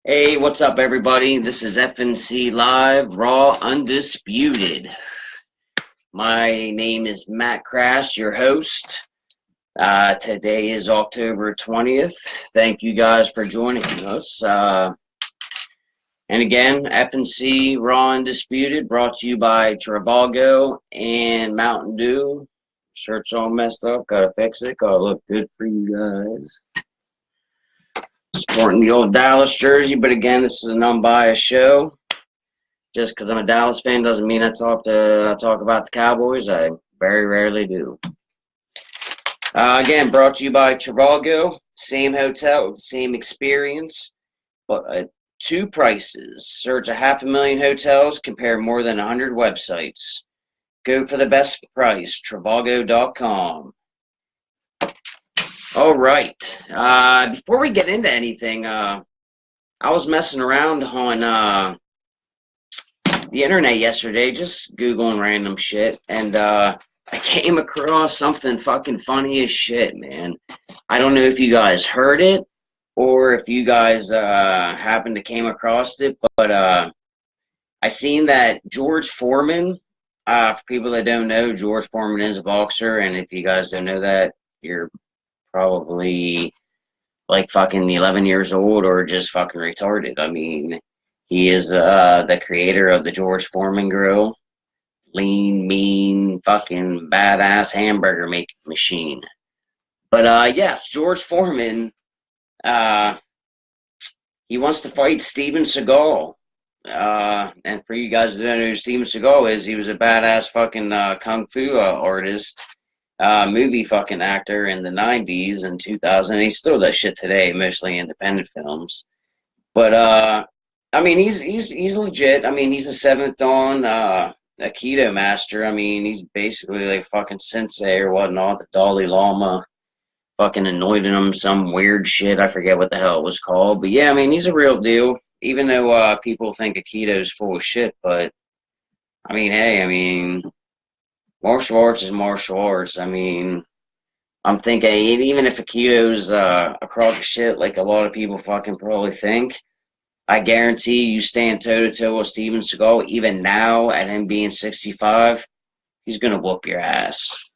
Hey, what's up, everybody? This is FNC Live, Raw Undisputed. My name is Matt Crash, your host. Today is October 20th. Thank you guys for joining us. And again, FNC Raw Undisputed, brought to you by Travago and Mountain Dew. Shirt's all messed up. Gotta fix it. Gotta look good for you guys. Sporting the old Dallas jersey, but again, this is an unbiased show. Just because I'm a Dallas fan doesn't mean I talk about the Cowboys. I very rarely do. Again, brought to you by Travago. Same hotel, same experience, but two prices. Search 500,000 hotels, compare more than 100 websites. Go for the best price, Travago.com. All right. Before we get into anything, I was messing around on the internet yesterday, just Googling random shit, and I came across something fucking funny as shit, man. I don't know if you guys heard it or if you guys happened to came across it, but I seen that George Foreman, for people that don't know, George Foreman is a boxer, and if you guys don't know that, you're probably like fucking 11 years old or just fucking retarded. I mean, he is the creator of the George Foreman Grill. Lean, mean, fucking badass hamburger making machine. But yes, George Foreman, uh, he wants to fight Steven Seagal. And for you guys that don't know who Steven Seagal is, he was a badass fucking kung fu artist, movie fucking actor in the 90s and 2000. He still does shit today, mostly independent films. But I mean, he's legit. I mean, he's a seventh Dawn Aikido master. I mean, he's basically like fucking sensei or whatnot. The Dalai Lama fucking anointed him some weird shit. I forget what the hell it was called. But yeah, I mean, he's a real deal. Even though people think Aikido's full of shit, but I mean, hey, I mean, martial arts is martial arts. I mean, I'm thinking even if Aikido's a crock of shit, like a lot of people fucking probably think. I guarantee you stand toe to toe with Steven Seagal, even now at him being 65, he's gonna whoop your ass.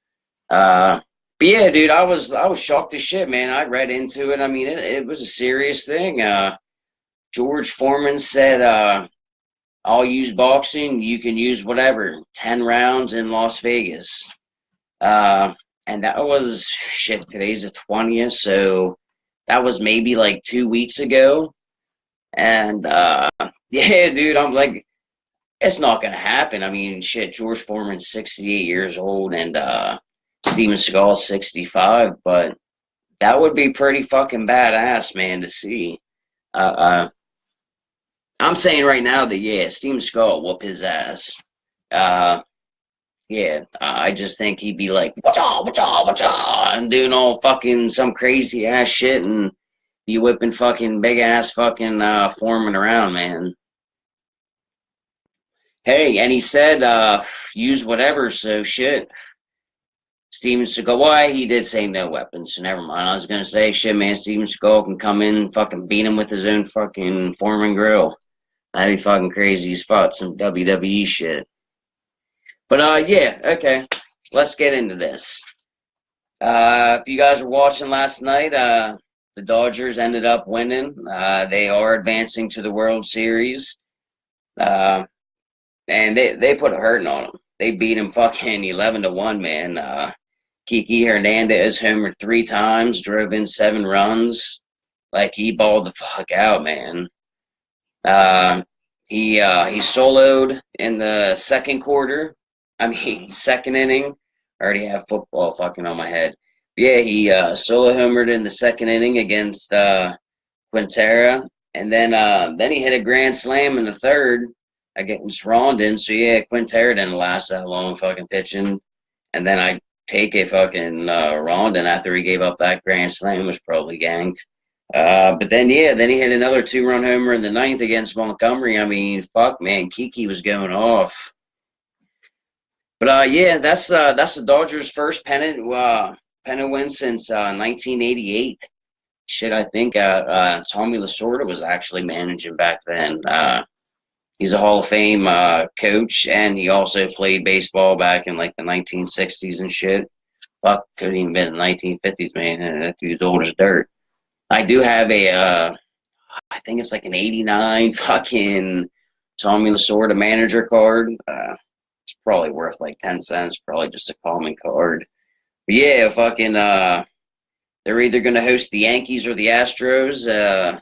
But yeah, dude, I was shocked as shit, man. I read into it. I mean, it was a serious thing. George Foreman said, "I'll use boxing. You can use whatever. 10 rounds in Las Vegas." And that was shit. Today's the 20th, so that was maybe like 2 weeks ago. And yeah, dude, I'm like, it's not gonna happen. I mean, shit, George Foreman's 68 years old and Steven Seagal's 65, but that would be pretty fucking badass, man, to see. Uh, I'm saying right now that yeah, Steven Seagal whoop his ass. Uh, yeah, I just think he'd be like, whatcha, and doing all fucking some crazy ass shit and be whipping fucking big ass fucking Foreman around, man. Hey, and he said, use whatever, so shit. Steven Seagal, why? He did say no weapons, so never mind. I was gonna say, shit, man, Steven Seagal can come in and fucking beat him with his own fucking Foreman grill. That'd be fucking crazy as fuck, some WWE shit. But, yeah, okay. Let's get into this. If you guys were watching last night, the Dodgers ended up winning. They are advancing to the World Series. Uh, and they put a hurting on them. They beat him fucking 11-1, man. Kiki Hernandez homered 3 times, drove in 7 runs. Like he balled the fuck out, man. Uh, he soloed in the second quarter. I mean, second inning. I already have football fucking on my head. Yeah, he solo homered in the second inning against Quintera, and then he hit a grand slam in the third against Rondon. So yeah, Quintera didn't last that long fucking pitching, and then I take a fucking Rondon after he gave up that grand slam was probably ganked. But then yeah, then he hit another 2-run homer in the ninth against Montgomery. I mean, fuck, man, Kiki was going off. But yeah, that's the Dodgers' first pennant win since 1988. shit, I think Tommy Lasorda was actually managing back then. He's a Hall of Fame coach, and he also played baseball back in like the 1960s and shit. Fuck, could have even been the 1950s, man. That dude's old as dirt. I do have I think it's like an '89 fucking Tommy Lasorda manager card. It's probably worth like 10 cents, probably just a common card. But yeah, fucking, they're either going to host the Yankees or the Astros.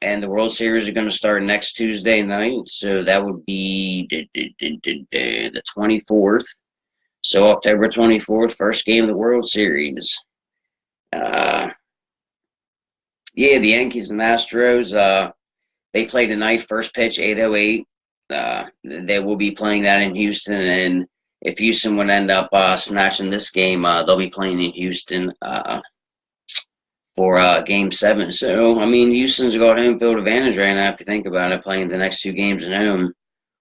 And the World Series are going to start next Tuesday night, so that would be the 24th. So October 24th, first game of the World Series. Uh, yeah, the Yankees and Astros. They play tonight, first pitch 8:08. They will be playing that in Houston, and if Houston would end up snatching this game, they'll be playing in Houston for Game 7. So, I mean, Houston's got home field advantage right now if you think about it, playing the next two games at home.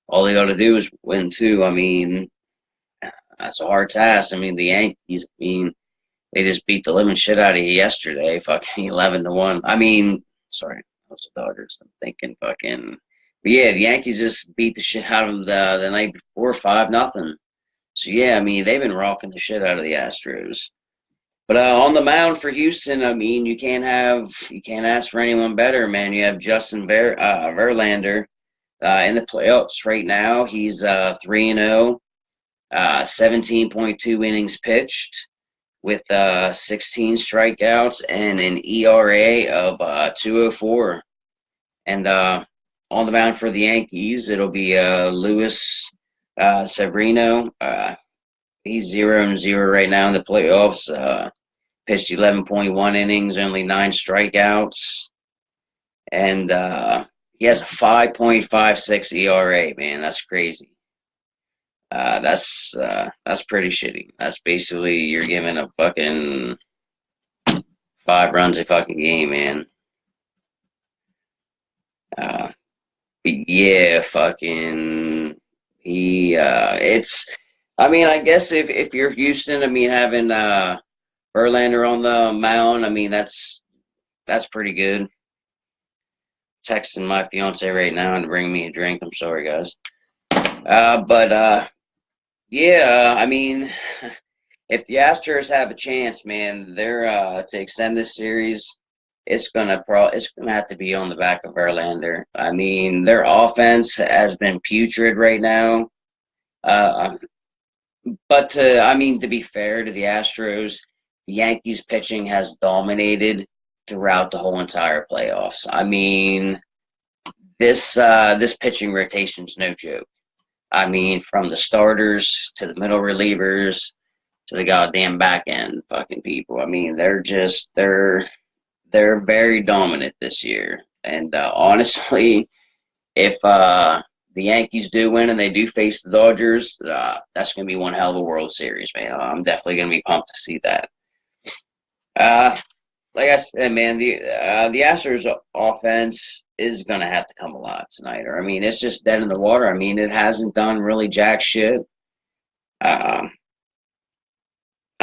All they got to do is win two. I mean, that's a hard task. I mean, the Yankees, I mean, they just beat the living shit out of you yesterday, fucking 11-1. I mean, sorry, that was the Dodgers. I'm thinking fucking. But yeah, the Yankees just beat the shit out of them the night before, 5-0. So yeah, I mean, they've been rocking the shit out of the Astros. But on the mound for Houston, I mean, you can't ask for anyone better, man. You have Justin Verlander in the playoffs right now. He's 3-0, 17.2 innings pitched with 16 strikeouts and an ERA of 2.04. And on the mound for the Yankees, it'll be Luis Severino. He's 0-0 right now in the playoffs. Pitched 11.1 innings, only 9 strikeouts, and he has a 5.56 ERA. Man, that's crazy. That's pretty shitty. That's basically you're giving a fucking 5 runs a fucking game, man. Yeah, fucking it's. I mean, I guess if you're Houston, I mean, having Verlander on the mound, I mean, that's pretty good. Texting my fiance right now to bring me a drink. I'm sorry, guys. But yeah, I mean, if the Astros have a chance, man, they're to extend this series. It's gonna have to be on the back of Verlander. I mean, their offense has been putrid right now. But to be fair to the Astros, the Yankees pitching has dominated throughout the whole entire playoffs. I mean, this pitching rotation's no joke. I mean, from the starters to the middle relievers to the goddamn back end fucking people. I mean, they're very dominant this year. And honestly, if the Yankees do win and they do face the Dodgers, that's going to be one hell of a World Series, man. I'm definitely going to be pumped to see that. Like I said, man, the Astros offense is going to have to come alive tonight. Or I mean, it's just dead in the water. I mean, it hasn't done really jack shit. I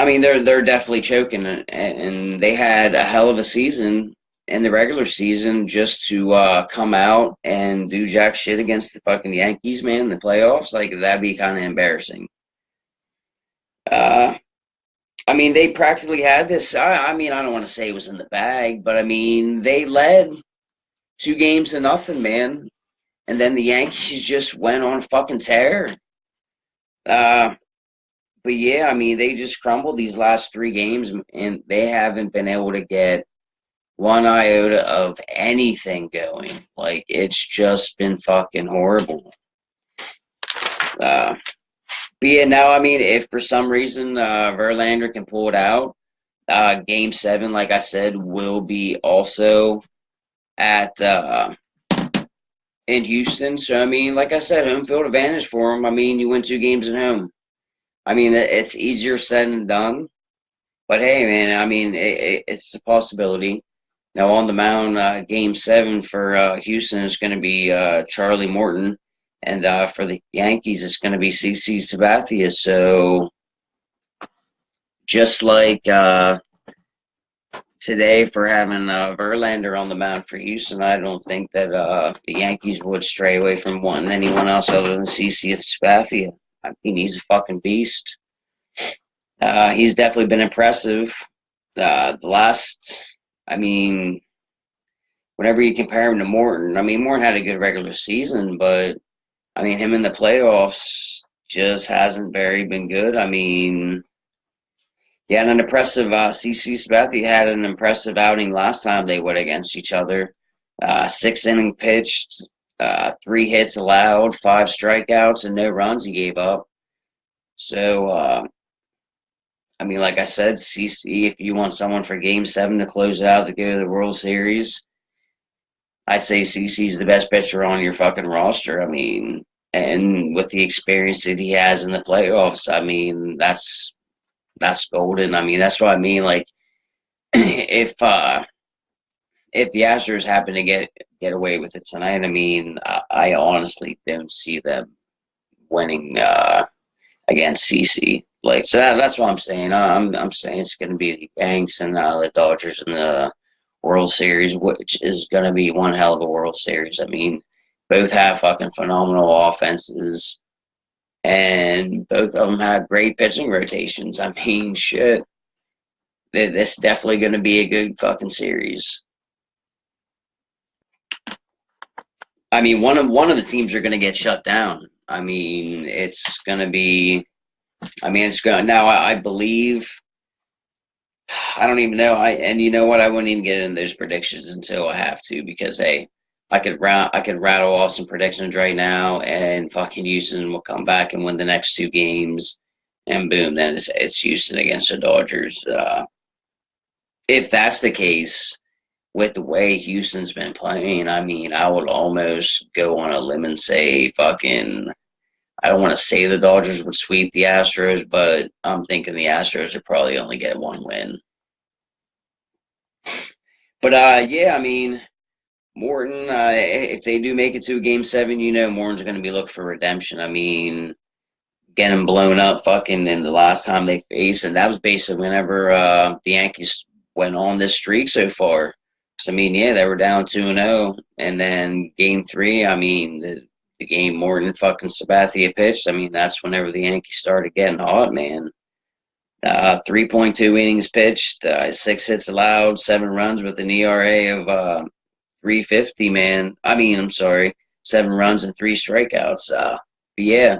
mean, they're definitely choking, and they had a hell of a season in the regular season just to come out and do jack shit against the fucking Yankees, man, in the playoffs. Like, that'd be kind of embarrassing. I mean, they practically had this. I mean, I don't want to say it was in the bag, but I mean, they led 2-0, man. And then the Yankees just went on a fucking tear. But yeah, I mean, they just crumbled these last 3 games, and they haven't been able to get one iota of anything going. Like, it's just been fucking horrible. But yeah, now, I mean, if for some reason Verlander can pull it out, Game 7, like I said, will be also at in Houston. So, I mean, like I said, home field advantage for them. I mean, you win 2 games at home. I mean, it's easier said than done. But hey, man, I mean, it's a possibility. Now, on the mound, Game 7 for Houston is going to be Charlie Morton. And for the Yankees, it's going to be CC Sabathia. So, just like today for having Verlander on the mound for Houston. I don't think that the Yankees would stray away from wanting anyone else other than CC Sabathia. I mean, he's a fucking beast. He's definitely been impressive. I mean, whenever you compare him to Morton, I mean, Morton had a good regular season, but I mean, him in the playoffs just hasn't very been good. I mean, he had an impressive CC Sabathia had an impressive outing last time they went against each other. 6 inning pitched, 3 hits allowed, 5 strikeouts, and no runs he gave up. So, I mean, like I said, CC, if you want someone for Game 7 to close it out to go to the World Series, I'd say CC's the best pitcher on your fucking roster. I mean, and with the experience that he has in the playoffs, I mean, that's golden. I mean, that's what I mean. Like, if the Astros happen to get away with it tonight, I mean, I honestly don't see them winning against CC. Like, so that's what I'm saying. I'm saying it's going to be the Yanks and the Dodgers in the World Series, which is going to be one hell of a World Series. I mean, both have fucking phenomenal offenses, and both of them have great pitching rotations. I mean, shit. This definitely going to be a good fucking series. I mean, one of the teams are going to get shut down. I mean, it's going to be. I mean, it's going now. I believe. I don't even know. And you know what? I wouldn't even get into those predictions until I have to, because hey, I could rattle off some predictions right now, and fucking Houston will come back and win the next 2 games, and boom, then it's Houston against the Dodgers. If that's the case, with the way Houston's been playing, I mean, I would almost go on a limb and say fucking. I don't want to say the Dodgers would sweep the Astros, but I'm thinking the Astros would probably only get 1 win. But yeah, I mean, Morton, if they do make it to Game 7, you know Morton's going to be looking for redemption. I mean, getting blown up fucking in the last time they faced, and that was basically whenever the Yankees went on this streak so far. So, I mean, yeah, they were down 2-0, and then Game 3, I mean, the game Morton fucking Sabathia pitched, I mean, that's whenever the Yankees started getting hot, man. 3.2 innings pitched, 6 hits allowed, 7 runs with an ERA of 350, man. I mean, I'm sorry, 7 runs and 3 strikeouts. But yeah,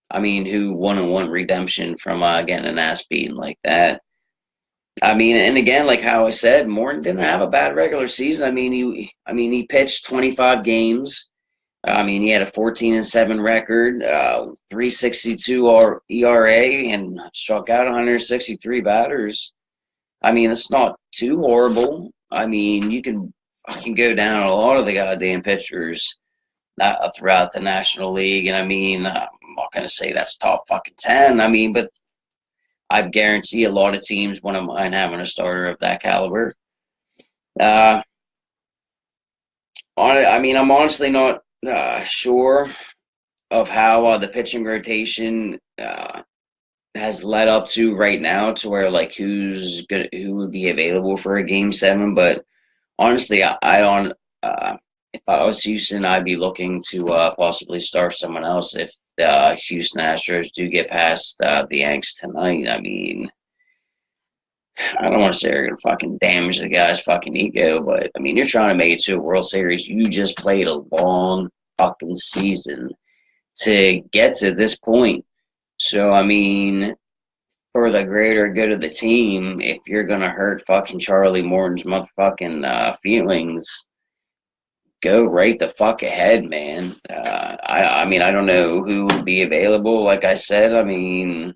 I mean, who wouldn't redemption from getting an ass beaten like that? I mean, and again, like how I said, Morton didn't have a bad regular season. I mean, he pitched 25 games. I mean, he had a 14-7 record, 3.62 ERA, and struck out 163 batters. I mean, it's not too horrible. I mean, you can go down a lot of the goddamn pitchers throughout the National League, and I mean, I'm not going to say that's top fucking 10. I mean, but I guarantee a lot of teams wouldn't mind having a starter of that caliber. I mean, I'm honestly not sure of how the pitching rotation has led up to right now, to where like who would be available for a Game 7. But honestly, I don't. If I was Houston, I'd be looking to possibly start someone else if the Houston Astros do get past the Yanks tonight. I mean, I don't want to say they're going to fucking damage the guy's fucking ego, but I mean, you're trying to make it to a World Series. You just played a long fucking season to get to this point. So, I mean, for the greater good of the team, if you're going to hurt fucking Charlie Morton's motherfucking feelings, go right the fuck ahead, man. I mean, I don't know who would be available. Like I said, I mean,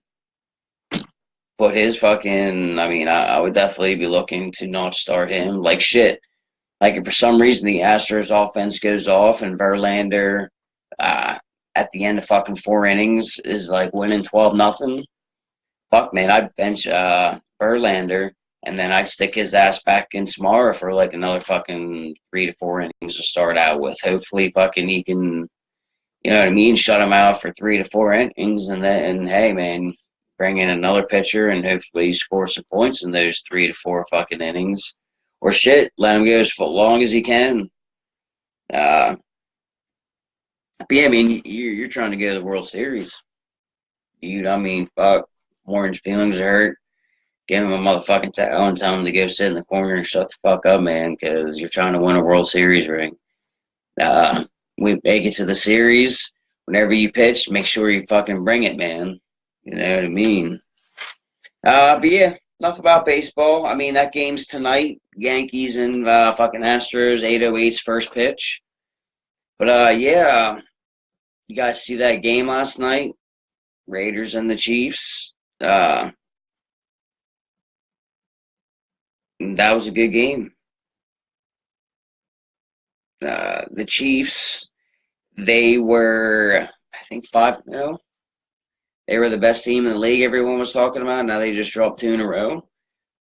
but his fucking, I mean, I would definitely be looking to not start him. Like, shit. Like, if for some reason the Astros offense goes off and Verlander, at the end of fucking 4 innings, is like winning 12-0, fuck, man, I'd bench Verlander, and then I'd stick his ass back in Samara for like another fucking 3 to 4 innings to start out with. Hopefully, fucking he can, you know what I mean, shut him out for 3 to 4 innings, and then, hey, man, bring in another pitcher and hopefully score some points in those 3 to 4 fucking innings. Or shit, let him go as long as he can. But yeah, I mean, you're trying to go to the World Series. Dude, I mean, fuck. Warren's feelings are hurt. Give him a motherfucking towel and tell him to go sit in the corner and shut the fuck up, man, because you're trying to win a World Series ring. We make it to the series. Whenever you pitch, make sure you fucking bring it, man. You know what I mean? But yeah, enough about baseball. I mean, that game's tonight. Yankees and fucking Astros, 8:08's first pitch. But yeah, you guys see that game last night? Raiders and the Chiefs. That was a good game. The Chiefs, they were, I think, 5-0. They were the best team in the league everyone was talking about. Now they just dropped 2 in a row.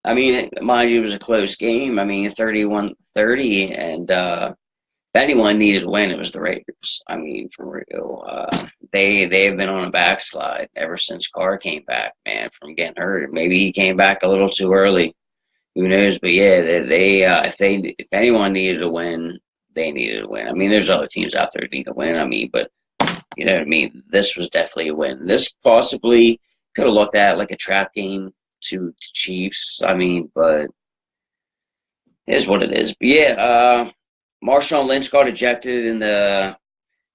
I mean, mind you, it was a close game. I mean, 31-30, and if anyone needed to win, it was the Raiders. I mean, for real. They have been on a backslide ever since Carr came back, man, from getting hurt. Maybe he came back a little too early. Who knows? But yeah, if anyone needed to win, they needed to win. I mean, there's other teams out there that need to win. I mean, but you know what I mean? This was definitely a win. This possibly could have looked at like a trap game to Chiefs. I mean, but it is what it is. But yeah, Marshawn Lynch got ejected in the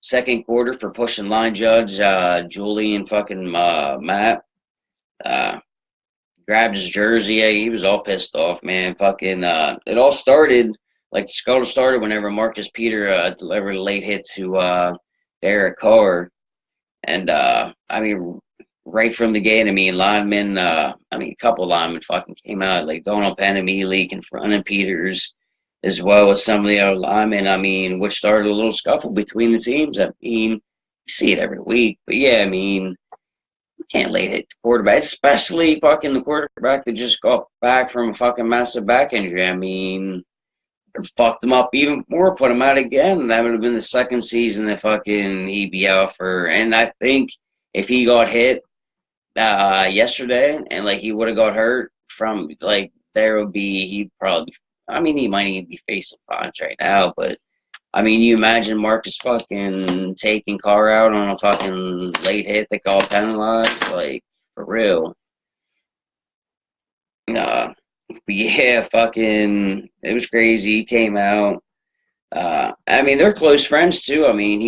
second quarter for pushing line judge Julian fucking Matt. Grabbed his jersey. Yeah, he was all pissed off, man. Fucking, it all started, like, the scuttle started whenever Marcus Peter delivered a late hit to Derek Carr. And, I mean, right from the gate, I mean, a couple linemen fucking came out, like Donald Penn immediately confronting Peters, as well as some of the other linemen, I mean, which started a little scuffle between the teams. I mean, you see it every week. But yeah, I mean, can't late hit the quarterback, especially fucking the quarterback that just got back from a fucking massive back injury. I mean, it fucked him up even more, put him out again. That would have been the second season that fucking he'd be out for. And I think if he got hit yesterday and like he would have got hurt from like he'd probably. I mean, he might even be facing fines right now, but. I mean, you imagine Marcus fucking taking Carr out on a fucking late hit that got penalized, like, for real. But yeah, fucking, it was crazy. He came out. I mean, they're close friends too. I mean,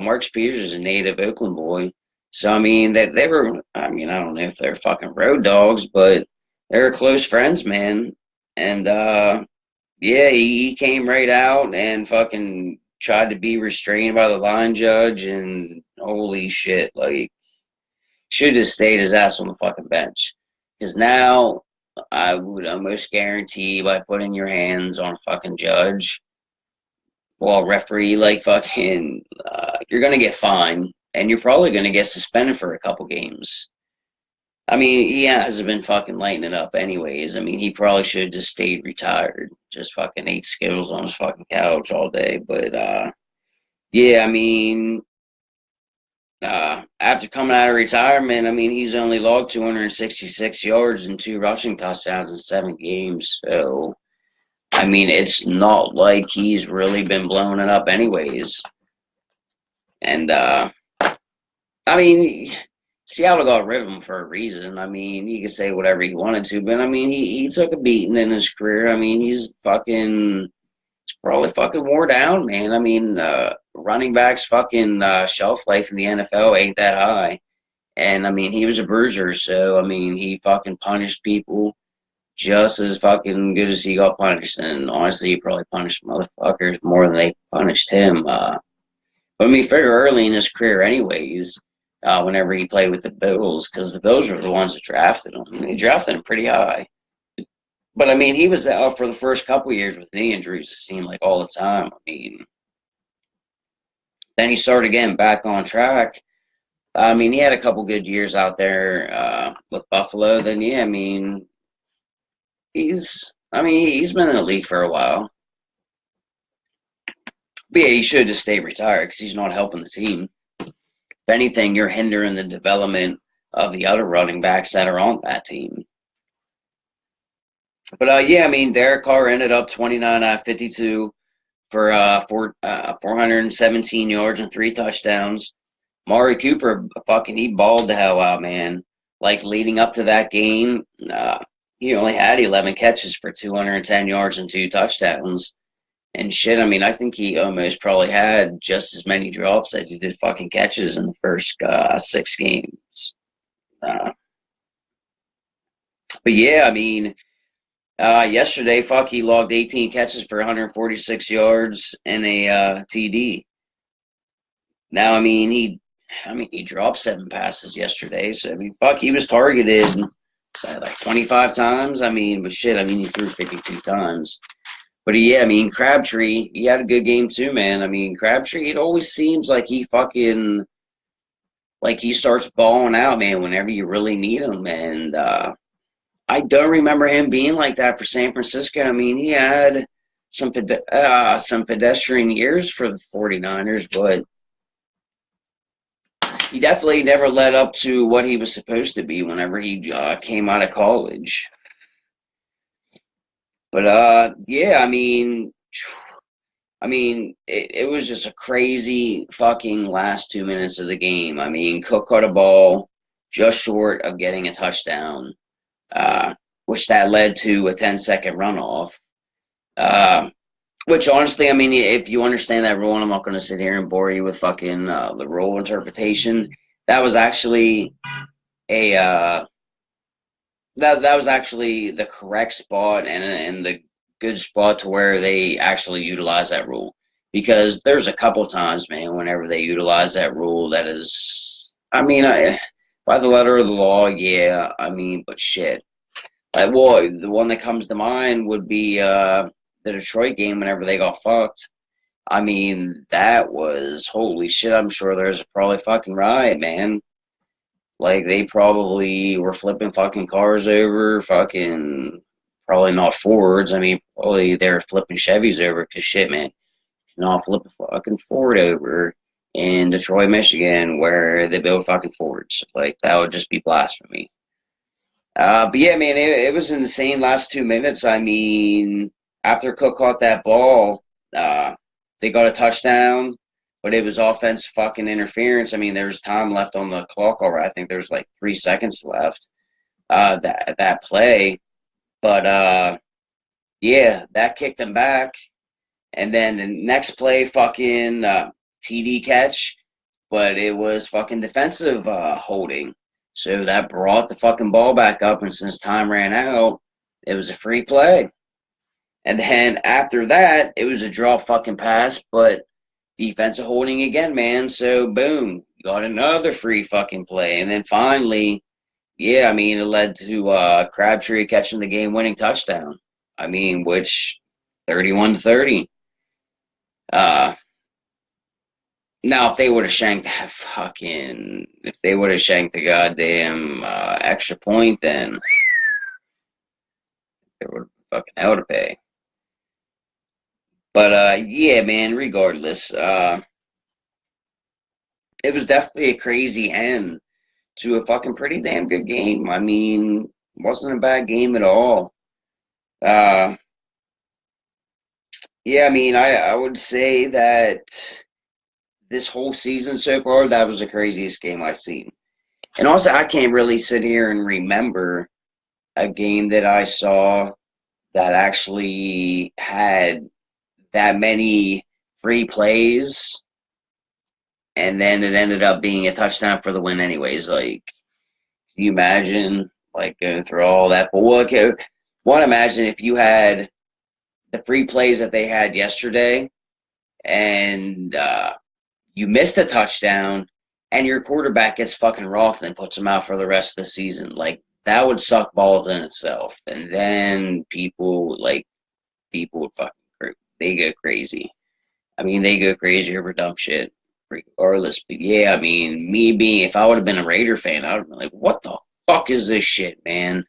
Marcus Peters is a native Oakland boy. So, I mean, they were, I mean, I don't know if they're fucking road dogs, but they're close friends, man. And, yeah, he came right out and fucking tried to be restrained by the line judge, and holy shit, like, should have stayed his ass on the fucking bench. Because now, I would almost guarantee by putting your hands on a fucking judge, well, referee, like, fucking, you're going to get fined, and you're probably going to get suspended for a couple games. I mean, he hasn't been fucking lighting it up anyways. I mean, he probably should have just stayed retired. Just fucking ate Skittles on his fucking couch all day. But, yeah, I mean, after coming out of retirement, I mean, he's only logged 266 yards and 2 rushing touchdowns in 7 games. So, I mean, it's not like he's really been blowing it up anyways. And, I mean... Seattle got rid of him for a reason. I mean, he could say whatever he wanted to, but I mean, he took a beating in his career. I mean, he's probably fucking wore down, man. I mean, running backs fucking shelf life in the NFL ain't that high. And I mean, he was a bruiser, so I mean, he fucking punished people just as fucking good as he got punished. And honestly, he probably punished motherfuckers more than they punished him. But I mean, figure early in his career, anyways. Whenever he played with the Bills, because the Bills were the ones that drafted him. I mean, they drafted him pretty high. But, I mean, he was out for the first couple of years with knee injuries, it seemed like all the time. I mean, then he started getting back on track. I mean, he had a couple good years out there with Buffalo. Then, yeah, I mean, he's been in the league for a while. But, yeah, he should just stay retired because he's not helping the team. If anything, you're hindering the development of the other running backs that are on that team. But yeah, I mean, Derek Carr ended up 29 out of 52 for 417 yards and 3 touchdowns. Mari Cooper, fucking, he balled the hell out, man. Like, leading up to that game, he only had 11 catches for 210 yards and 2 touchdowns. And shit, I mean, I think he almost probably had just as many drops as he did fucking catches in the first 6 games. Uh, but yeah, I mean, yesterday, fuck, he logged 18 catches for 146 yards and a TD. Now, I mean, he dropped 7 passes yesterday, so I mean, fuck, he was targeted like 25 times. I mean, but shit, I mean, he threw 52 times. But yeah, I mean, Crabtree, he had a good game too, man. I mean, Crabtree, it always seems like he starts balling out, man, whenever you really need him. And I don't remember him being like that for San Francisco. I mean, he had some pedestrian years for the 49ers, but he definitely never led up to what he was supposed to be whenever he came out of college. But yeah, it was just a crazy fucking last 2 minutes of the game. I mean, Cook caught a ball just short of getting a touchdown, which that led to a 10-second runoff. Which honestly, I mean, if you understand that rule, and I'm not going to sit here and bore you with fucking the rule interpretation. That was actually a that was actually the correct spot and the good spot to where they actually utilize that rule, because there's a couple times, man, whenever they utilize that rule, that is, I mean, by the letter of the law, yeah, I mean, but shit. Like, well, the one that comes to mind would be the Detroit game whenever they got fucked. I mean, that was, holy shit, I'm sure there's probably fucking riot, man. Like, they probably were flipping fucking cars over, fucking, probably not Fords. I mean, probably they're flipping Chevys over, because shit, man, you know, flip a fucking Ford over in Detroit, Michigan, where they build fucking Fords. Like, that would just be blasphemy. But yeah, man, it was insane last 2 minutes. I mean, after Cook caught that ball, they got a touchdown, but it was offense fucking interference. I mean, there was time left on the clock already. I think there's like 3 seconds left. That play, but yeah, that kicked them back. And then the next play, fucking TD catch, but it was fucking defensive holding. So that brought the fucking ball back up, and since time ran out, it was a free play. And then after that, it was a drop fucking pass, but defensive holding again, man. So boom, got another free fucking play. And then finally, yeah, I mean, it led to Crabtree catching the game-winning touchdown. I mean, which 31-30. Now, if they would have shanked the goddamn extra point, then they would have fucking hell to pay. But yeah, man, regardless, it was definitely a crazy end to a fucking pretty damn good game. I mean, wasn't a bad game at all. Uh, yeah, I mean, I would say that this whole season so far, that was the craziest game I've seen. And also, I can't really sit here and remember a game that I saw that actually had that many free plays, and then it ended up being a touchdown for the win anyways. Like, can you imagine, like, going through all that? But okay, one, imagine if you had the free plays that they had yesterday, and you missed a touchdown, and your quarterback gets fucking rocked and puts them out for the rest of the season. Like, that would suck balls in itself. And then people would fucking, they go crazy. I mean, they go crazy over dumb shit, regardless. But yeah, I mean, if I would have been a Raider fan, I would have been like, what the fuck is this shit, man?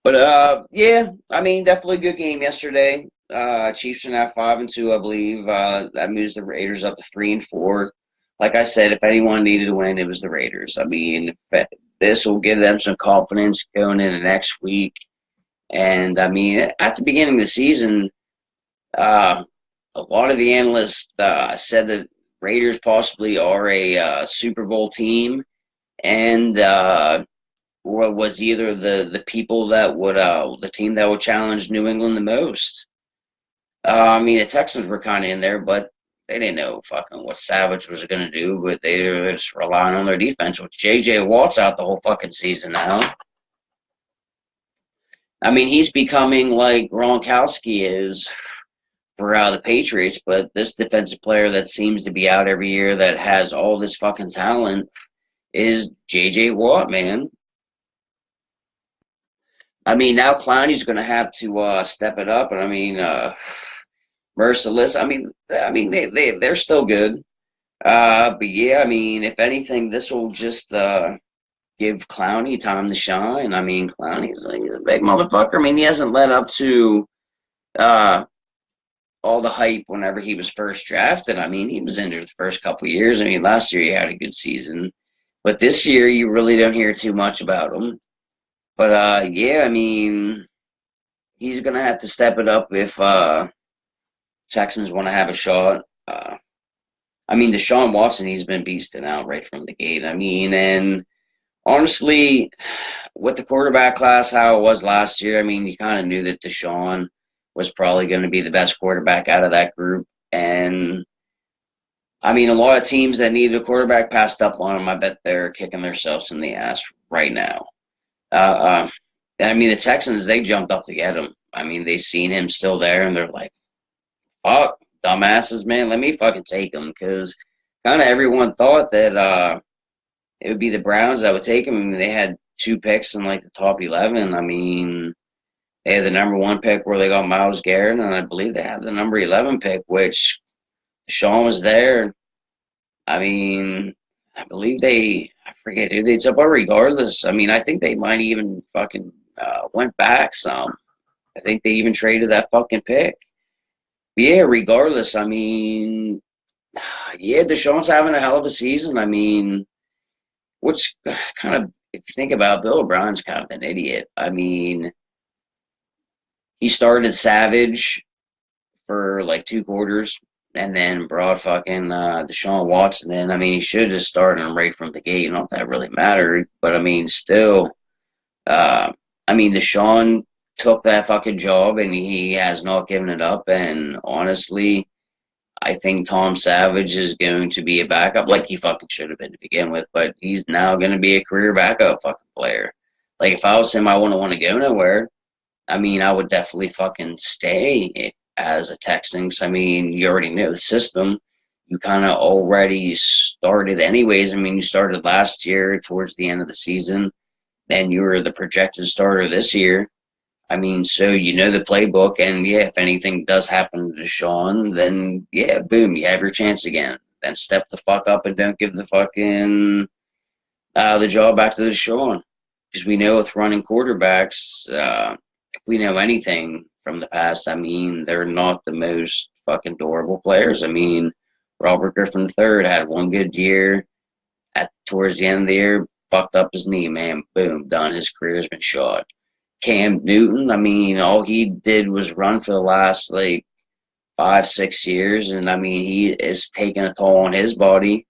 But yeah, I mean, definitely a good game yesterday. Chiefs are now 5-2, I believe. That moves the Raiders up to 3-4. like I said, if anyone needed to win, it was the Raiders. I mean, this will give them some confidence going into next week. And I mean, at the beginning of the season, uh, a lot of the analysts said that Raiders possibly are a Super Bowl team, and was either the people that would the team that would challenge New England the most. I mean, the Texans were kind of in there, but they didn't know fucking what Savage was going to do. But they were just relying on their defense, which J.J. Watt's out the whole fucking season now. I mean, he's becoming like Gronkowski is for the Patriots, but this defensive player that seems to be out every year that has all this fucking talent is J.J. Watt, man. I mean, now Clowney's going to have to step it up, and I mean, Merciless. I mean, they're still good. But yeah, I mean, if anything, this will just give Clowney time to shine. I mean, he's a big motherfucker. I mean, he hasn't led up to uh, all the hype whenever he was first drafted. I mean, he was injured the first couple of years. I mean, last year he had a good season, but this year you really don't hear too much about him. But yeah, I mean, he's gonna have to step it up if Texans want to have a shot. I mean, Deshaun Watson, he's been beasting out right from the gate. I mean, and honestly, with the quarterback class, how it was last year, I mean, you kind of knew that Deshaun was probably going to be the best quarterback out of that group. And I mean, a lot of teams that needed a quarterback passed up on him. I bet they're kicking themselves in the ass right now. I mean, the Texans, they jumped up to get him. I mean, they seen him still there, and they're like, fuck, dumbasses, man, let me fucking take him. Because kind of everyone thought that it would be the Browns that would take him. I mean, they had 2 picks in, like, the top 11. I mean, they had the number 1 pick where they got Myles Garrett, and I believe they had the number 11 pick, which Sean was there. I mean, I believe I forget who they took, but regardless, I mean, I think they might even fucking went back some. I think they even traded that fucking pick. But yeah, regardless, I mean, yeah, Deshaun's having a hell of a season. I mean, which kind of, if you think about it, Bill O'Brien's kind of an idiot. I mean, he started Savage for like 2 quarters and then brought fucking Deshaun Watson in. I mean, he should have just started him right from the gate. Not that really mattered, but I mean, still, I mean, Deshaun took that fucking job and he has not given it up. And honestly, I think Tom Savage is going to be a backup, like he fucking should have been to begin with, but he's now going to be a career backup fucking player. Like, if I was him, I wouldn't want to go nowhere. I mean, I would definitely fucking stay as a Texan. I mean, you already know the system. You kind of already started anyways. I mean, you started last year towards the end of the season. Then you were the projected starter this year. I mean, so you know the playbook. And, yeah, if anything does happen to Deshaun, then, yeah, boom, you have your chance again. Then step the fuck up and don't give the fucking the job back to Deshaun. Because we know with running quarterbacks, if we know anything from the past, I mean, they're not the most fucking durable players. I mean, Robert Griffin III had 1 good year. Towards the end of the year, fucked up his knee, man. Boom, done. His career's been shot. Cam Newton, I mean, all he did was run for the last, like, 5-6 years. And, I mean, he is taking a toll on his body.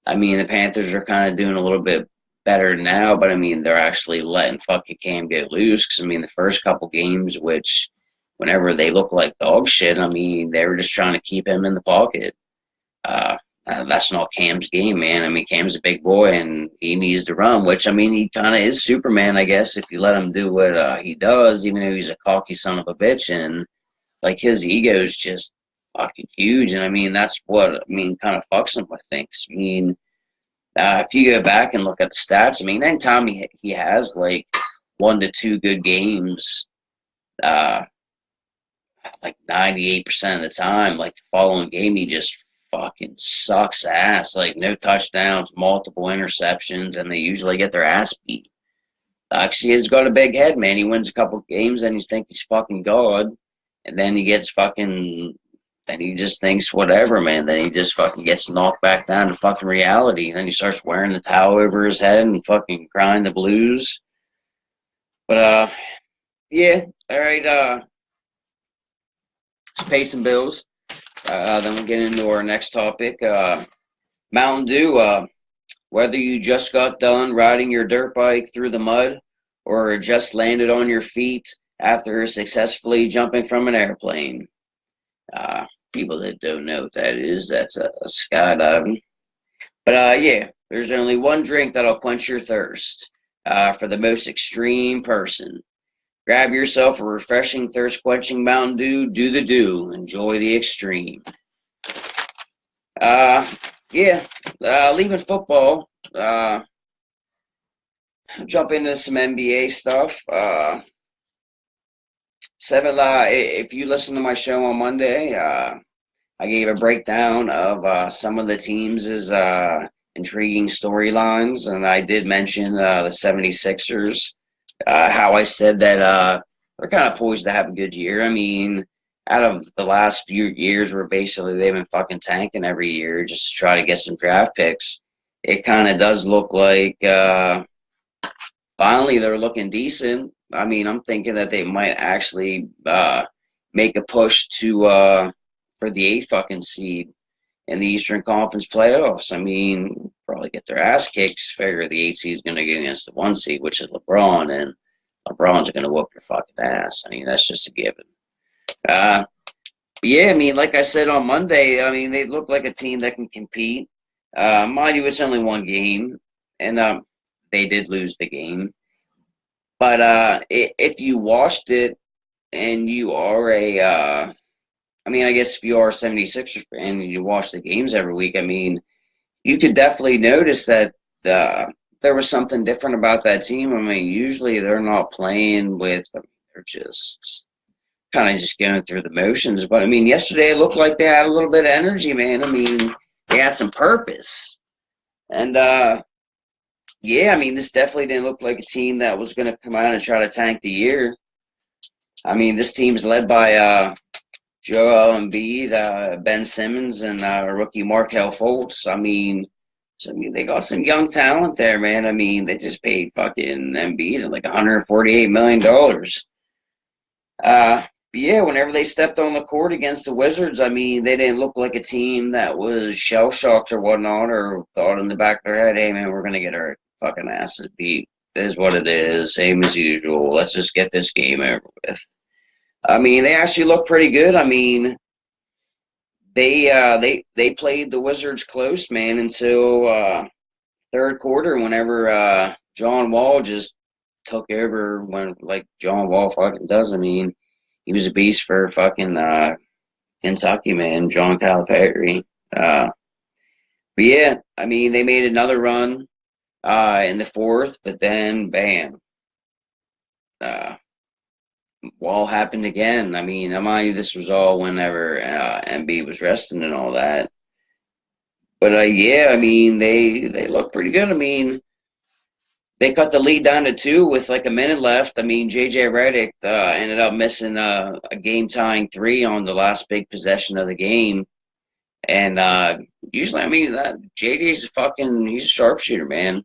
I mean, the Panthers are kind of doing a little bit better now, but I mean, they're actually letting fucking Cam get loose. Because I mean, the first couple games, which whenever they look like dog shit, I mean, they were just trying to keep him in the pocket. That's not Cam's game, man. I mean, Cam's a big boy and he needs to run, which I mean, he kind of is Superman, I guess, if you let him do what he does, even though he's a cocky son of a bitch. And like his ego is just fucking huge. And I mean, that's what I mean, kind of fucks him with things. I mean, if you go back and look at the stats, I mean, anytime he has like 1 to 2 good games, like 98% of the time, like the following game, he just fucking sucks ass. Like no touchdowns, multiple interceptions, and they usually get their ass beat. Actually, he's got a big head, man. He wins a couple games, and you think he's fucking God, and then he gets fucking then he just thinks whatever, man. Then he just fucking gets knocked back down to fucking reality. Then he starts wearing the towel over his head and fucking crying the blues. But yeah, all right. Let's pay some bills. Then we'll get into our next topic. Mountain Dew. Whether you just got done riding your dirt bike through the mud, or just landed on your feet after successfully jumping from an airplane. People that don't know what that is, that's a skydiving. But yeah, there's only one drink that'll quench your thirst. For the most extreme person, grab yourself a refreshing, thirst-quenching Mountain Dew. Do the do. Enjoy the extreme. Yeah. Leaving football. Jump into some NBA stuff. If you listen to my show on Monday, I gave a breakdown of some of the teams' intriguing storylines, and I did mention the 76ers, how I said that they're kind of poised to have a good year. I mean, out of the last few years where basically they've been fucking tanking every year just to try to get some draft picks, it kind of does look like finally they're looking decent. I mean, I'm thinking that they might actually make a push to for the 8th fucking seed in the Eastern Conference playoffs. I mean, probably get their ass kicked. Figure the 8th seed is going to go against the 1 seed, which is LeBron, and LeBron's going to whoop your fucking ass. I mean, that's just a given. Yeah, I mean, like I said on Monday, I mean, they look like a team that can compete. Mind you, it's only one game, and they did lose the game. But if you watched it and you are I mean, I guess if you are a 76ers fan and you watch the games every week, I mean, you could definitely notice that there was something different about that team. I mean, usually they're not playing with, they're just kind of just going through the motions. But I mean, yesterday it looked like they had a little bit of energy, man. I mean, they had some purpose. And yeah, I mean, this definitely didn't look like a team that was going to come out and try to tank the year. I mean, this team's led by Joel Embiid, Ben Simmons, and rookie Markelle Fultz. I mean, they got some young talent there, man. I mean, they just paid fucking Embiid like $148 million. Yeah, whenever they stepped on the court against the Wizards, I mean, they didn't look like a team that was shell-shocked or whatnot, or thought in the back of their head, hey, man, we're going to get our fucking asses beat. It is what it is, same as usual. Let's just get this game over with. I mean, they actually look pretty good. I mean, they played the Wizards close, man, until third quarter, whenever John Wall just took over, when like John Wall fucking does. I mean, he was a beast for fucking Kentucky, man, John Calipari. But yeah, I mean, they made another run in the fourth, but then bam, Wall happened again. I mean, mind you, this was all whenever Embiid was resting and all that. But yeah, I mean, they look pretty good. I mean, they cut the lead down to 2 with like a minute left. I mean, JJ Redick ended up missing a game-tying 3 on the last big possession of the game. And usually, I mean, JJ's he's a sharpshooter, man.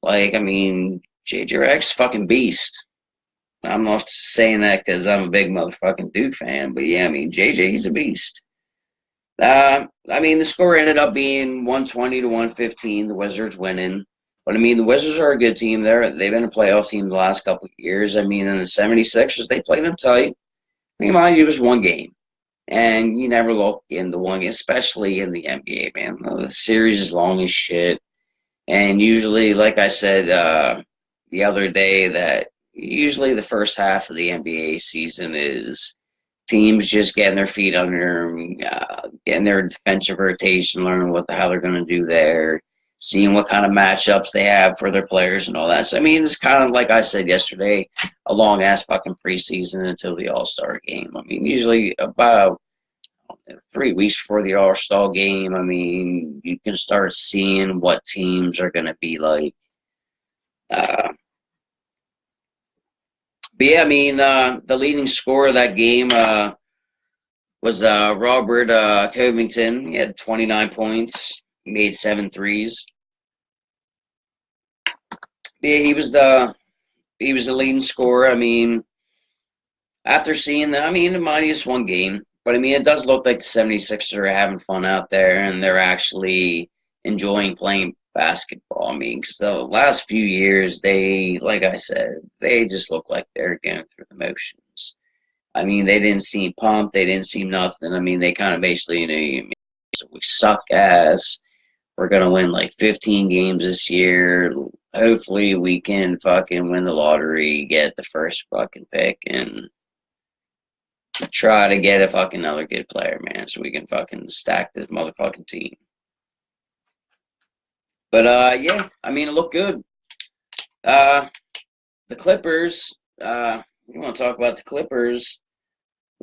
Like, I mean, JJ Redick's a fucking beast. I'm not saying that because I'm a big motherfucking Duke fan, but yeah, I mean, he's a beast. I mean, the score ended up being 120 to 115, the Wizards winning. But I mean, the Wizards are a good team. They've been a playoff team the last couple of years. I mean, in the 76ers, they played them tight. I mean, mind you, it was one game. And you never look in the one game, especially in the NBA, man. The series is long as shit. And usually, like I said the other day, that usually the first half of the NBA season is teams just getting their feet under them, getting their defensive rotation, learning what the hell they're going to do there, seeing what kind of matchups they have for their players and all that. So, I mean, it's kind of like I said yesterday, a long-ass fucking preseason until the All-Star game. I mean, usually about 3 weeks before the All-Star game, I mean, you can start seeing what teams are going to be like. But yeah, I mean, the leading scorer of that game was Robert Covington. He had 29 points, made 7 threes. Yeah, he was the leading scorer. I mean, after seeing that, I mean, it minus one game, but I mean, it does look like the 76ers are having fun out there and they're actually enjoying playing basketball. I mean, because the last few years, like I said, they just look like they're going through the motions. I mean, they didn't seem pumped. They didn't seem nothing. I mean, they kind of basically, so we suck ass. We're going to win like 15 games this year. Hopefully, we can fucking win the lottery, get the first fucking pick, and try to get a fucking another good player, man, so we can fucking stack this motherfucking team. But yeah, I mean, it looked good. The Clippers. You want to talk about the Clippers?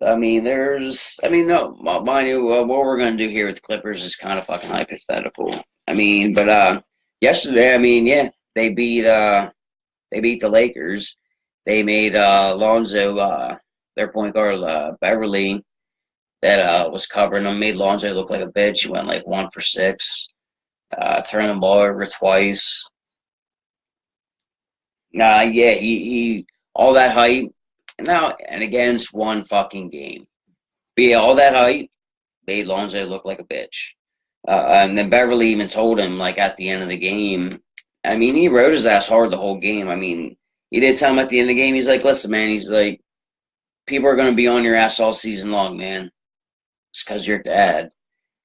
I mean, no, mind you, what we're gonna do here with the Clippers is kind of fucking hypothetical. I mean, but yesterday, I mean, yeah, they beat the Lakers. They made Lonzo, their point guard, Beverly, that was covering him, made Lonzo look like a bitch. He went like 1 for 6, turned the ball over twice. Yeah, he all that hype, now and against one fucking game. But yeah, all that hype made Lonzo look like a bitch. And then Beverly even told him, like, at the end of the game, I mean, he rode his ass hard the whole game. I mean, he did tell him at the end of the game, he's like, listen, man, he's like, people are going to be on your ass all season long, man. It's because your dad.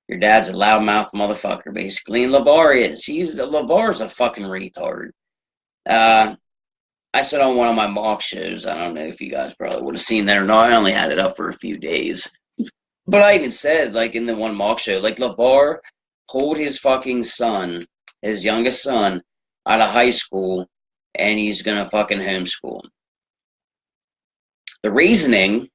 Your dad's a loudmouth motherfucker, basically. And LeVar is. LeVar's a fucking retard. Uh, I said on one of my mock shows, I don't know if you guys probably would have seen that or not. I only had it up for a few days. But I even said, like, in the one mock show, like, LeVar pulled his fucking son, his youngest son, out of high school, and he's gonna fucking homeschool him. The reasoning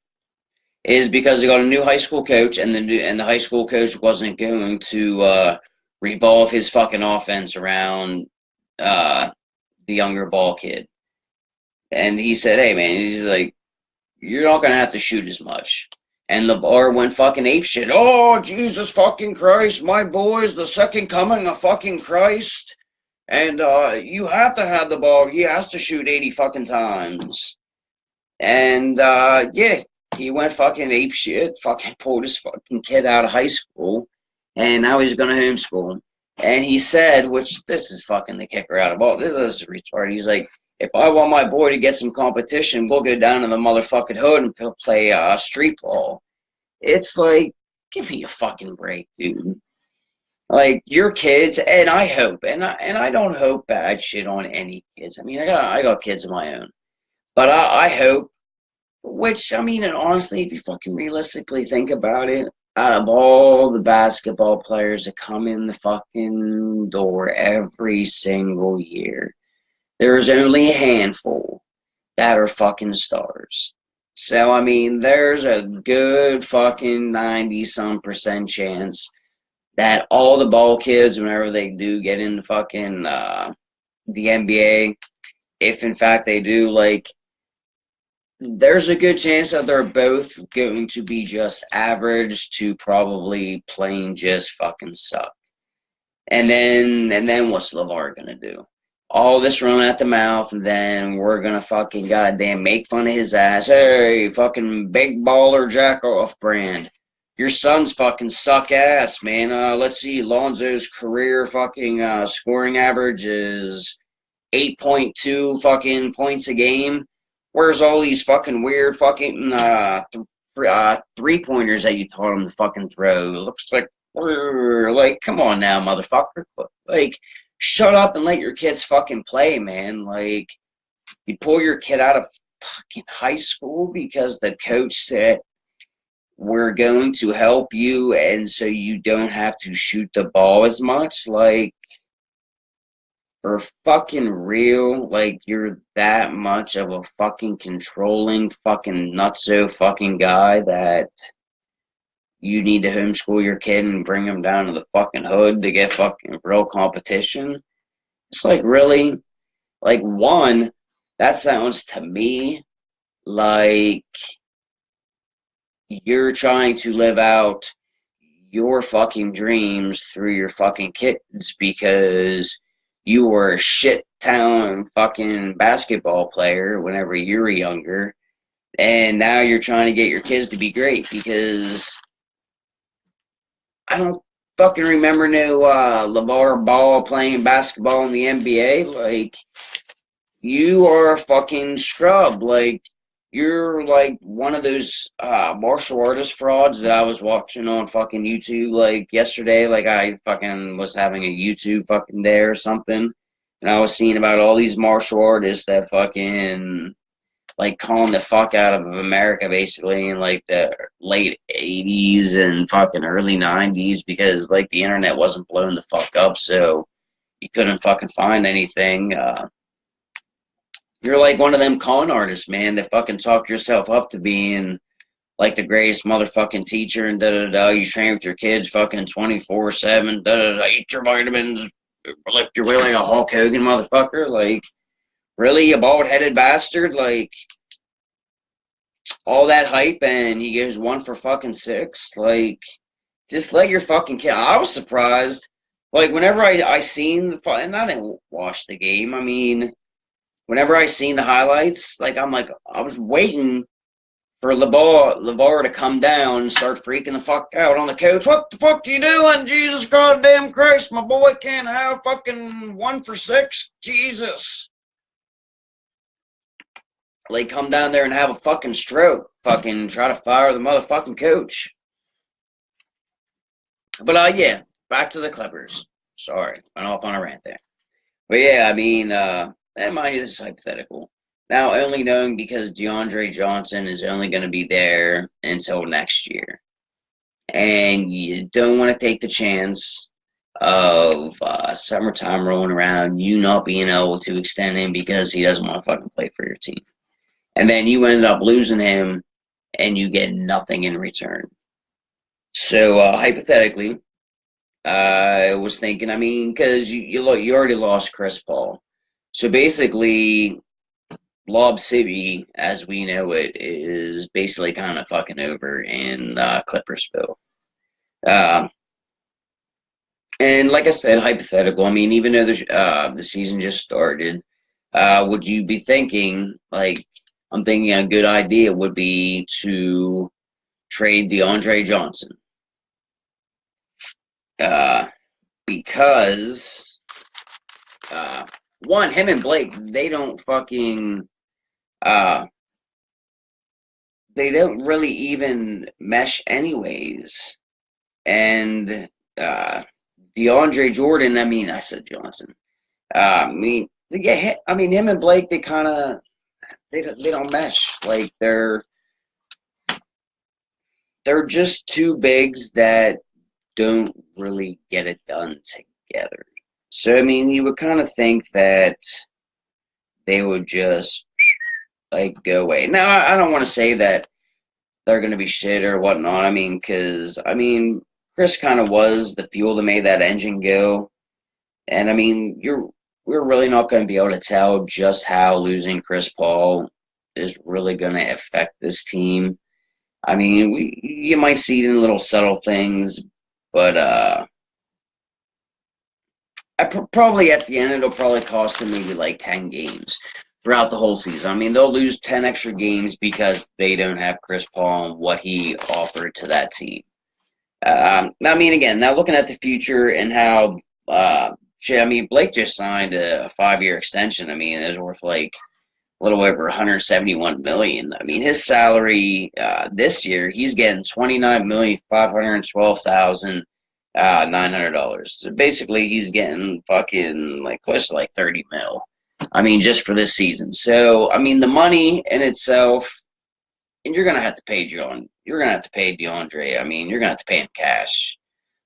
is because they got a new high school coach, and the high school coach wasn't going to revolve his fucking offense around the younger ball kid. And he said, "Hey man," he's like, "you're not gonna have to shoot as much." And LeVar went fucking apeshit. Oh, Jesus fucking Christ, my boy's the second coming of fucking Christ. And you have to have the ball. He has to shoot 80 fucking times. And yeah, he went fucking apeshit, fucking pulled his fucking kid out of high school, and now he's gonna homeschool him. And he said, which this is fucking the kicker out of all, this is retarded. He's like, if I want my boy to get some competition, we'll go down to the motherfucking hood and play street ball. It's like, give me a fucking break, dude. Like, your kids, and I hope, and I don't hope bad shit on any kids. I mean, I got kids of my own, but I hope. Which, I mean, and honestly, if you fucking realistically think about it, out of all the basketball players that come in the fucking door every single year, there's only a handful that are fucking stars. So, I mean, there's a good fucking 90-some% chance that all the ball kids, whenever they do get into fucking the NBA, if in fact they do, like, there's a good chance that they're both going to be just average to probably playing just fucking suck. And then what's LeVar gonna do? All this run at the mouth, and then we're gonna fucking goddamn make fun of his ass. Hey, fucking big baller jack off brand. Your son's fucking suck ass, man. Let's see, Lonzo's career fucking scoring average is 8.2 fucking points a game. Where's all these fucking weird fucking three-pointers that you taught him to fucking throw? It looks like, come on now, motherfucker. Like, shut up and let your kids fucking play, man. Like, you pull your kid out of fucking high school because the coach said, we're going to help you, and so you don't have to shoot the ball as much. Like, for fucking real, like, you're that much of a fucking controlling fucking nutso fucking guy that you need to homeschool your kid and bring him down to the fucking hood to get fucking real competition? It's like, really? Like, one, that sounds to me like you're trying to live out your fucking dreams through your fucking kids because you were a shit town fucking basketball player whenever you were younger, and now you're trying to get your kids to be great because I don't fucking remember no LeVar Ball playing basketball in the NBA. Like, you are a fucking scrub. Like, you're like one of those martial artist frauds that I was watching on fucking YouTube like yesterday. Like, I fucking was having a YouTube fucking day or something. And I was seeing about all these martial artists that fucking like calling the fuck out of America basically in like the late 80s and fucking early 90s because like the internet wasn't blown the fuck up, so you couldn't fucking find anything. You're like one of them con artists, man, that fucking talk yourself up to being like the greatest motherfucking teacher and da da da. You train with your kids fucking 24/7, da da da. Eat your vitamins, lift your weight like a Hulk Hogan motherfucker. Like, really, you bald headed bastard? Like, all that hype and he goes 1 for fucking 6. Like, just let your fucking kid. I was surprised. Like, whenever I seen the and I didn't watch the game. I mean, whenever I seen the highlights, like I'm like I was waiting for LeVar to come down and start freaking the fuck out on the coach. What the fuck you doing? Jesus goddamn Christ, my boy can't have fucking 1 for 6. Jesus. Like, come down there and have a fucking stroke. Fucking try to fire the motherfucking coach. But yeah, back to the Clippers. Sorry, went off on a rant there. But yeah, I mean, mind you, this is hypothetical. Now, only knowing because DeAndre Johnson is only going to be there until next year. And you don't want to take the chance of summertime rolling around, you not being able to extend him because he doesn't want to fucking play for your team. And then you end up losing him and you get nothing in return. So, hypothetically, I was thinking, I mean, because you already lost Chris Paul. So basically, Lob City, as we know it, is basically kind of fucking over in Clippersville. And like I said, hypothetical. I mean, even though the season just started, would you be thinking, like, I'm thinking a good idea would be to trade DeAndre Johnson. Because, one, him and Blake, they don't fucking, they don't really even mesh anyways. And, DeAndre Jordan, I said Johnson. Him and Blake, they kind of, they don't mesh. Like, they're just two bigs that don't really get it done together. So, I mean, you would kind of think that they would just, like, go away. Now, I don't want to say that they're going to be shit or whatnot. I mean, because, Chris kind of was the fuel that made that engine go. And, I mean, we're really not going to be able to tell just how losing Chris Paul is really going to affect this team. I mean, you might see it in little subtle things, but probably at the end it'll probably cost them maybe like 10 games throughout the whole season. I mean, they'll lose 10 extra games because they don't have Chris Paul and what he offered to that team. Again, now looking at the future and how Blake just signed a 5-year extension. I mean, it's worth like a little over 171 million. I mean, his salary this year, he's getting $29,512,900. So basically, he's getting fucking like close to like 30 mil. I mean, just for this season. So, I mean, the money in itself, and you're gonna have to pay John. You're gonna have to pay DeAndre. I mean, you're gonna have to pay him cash,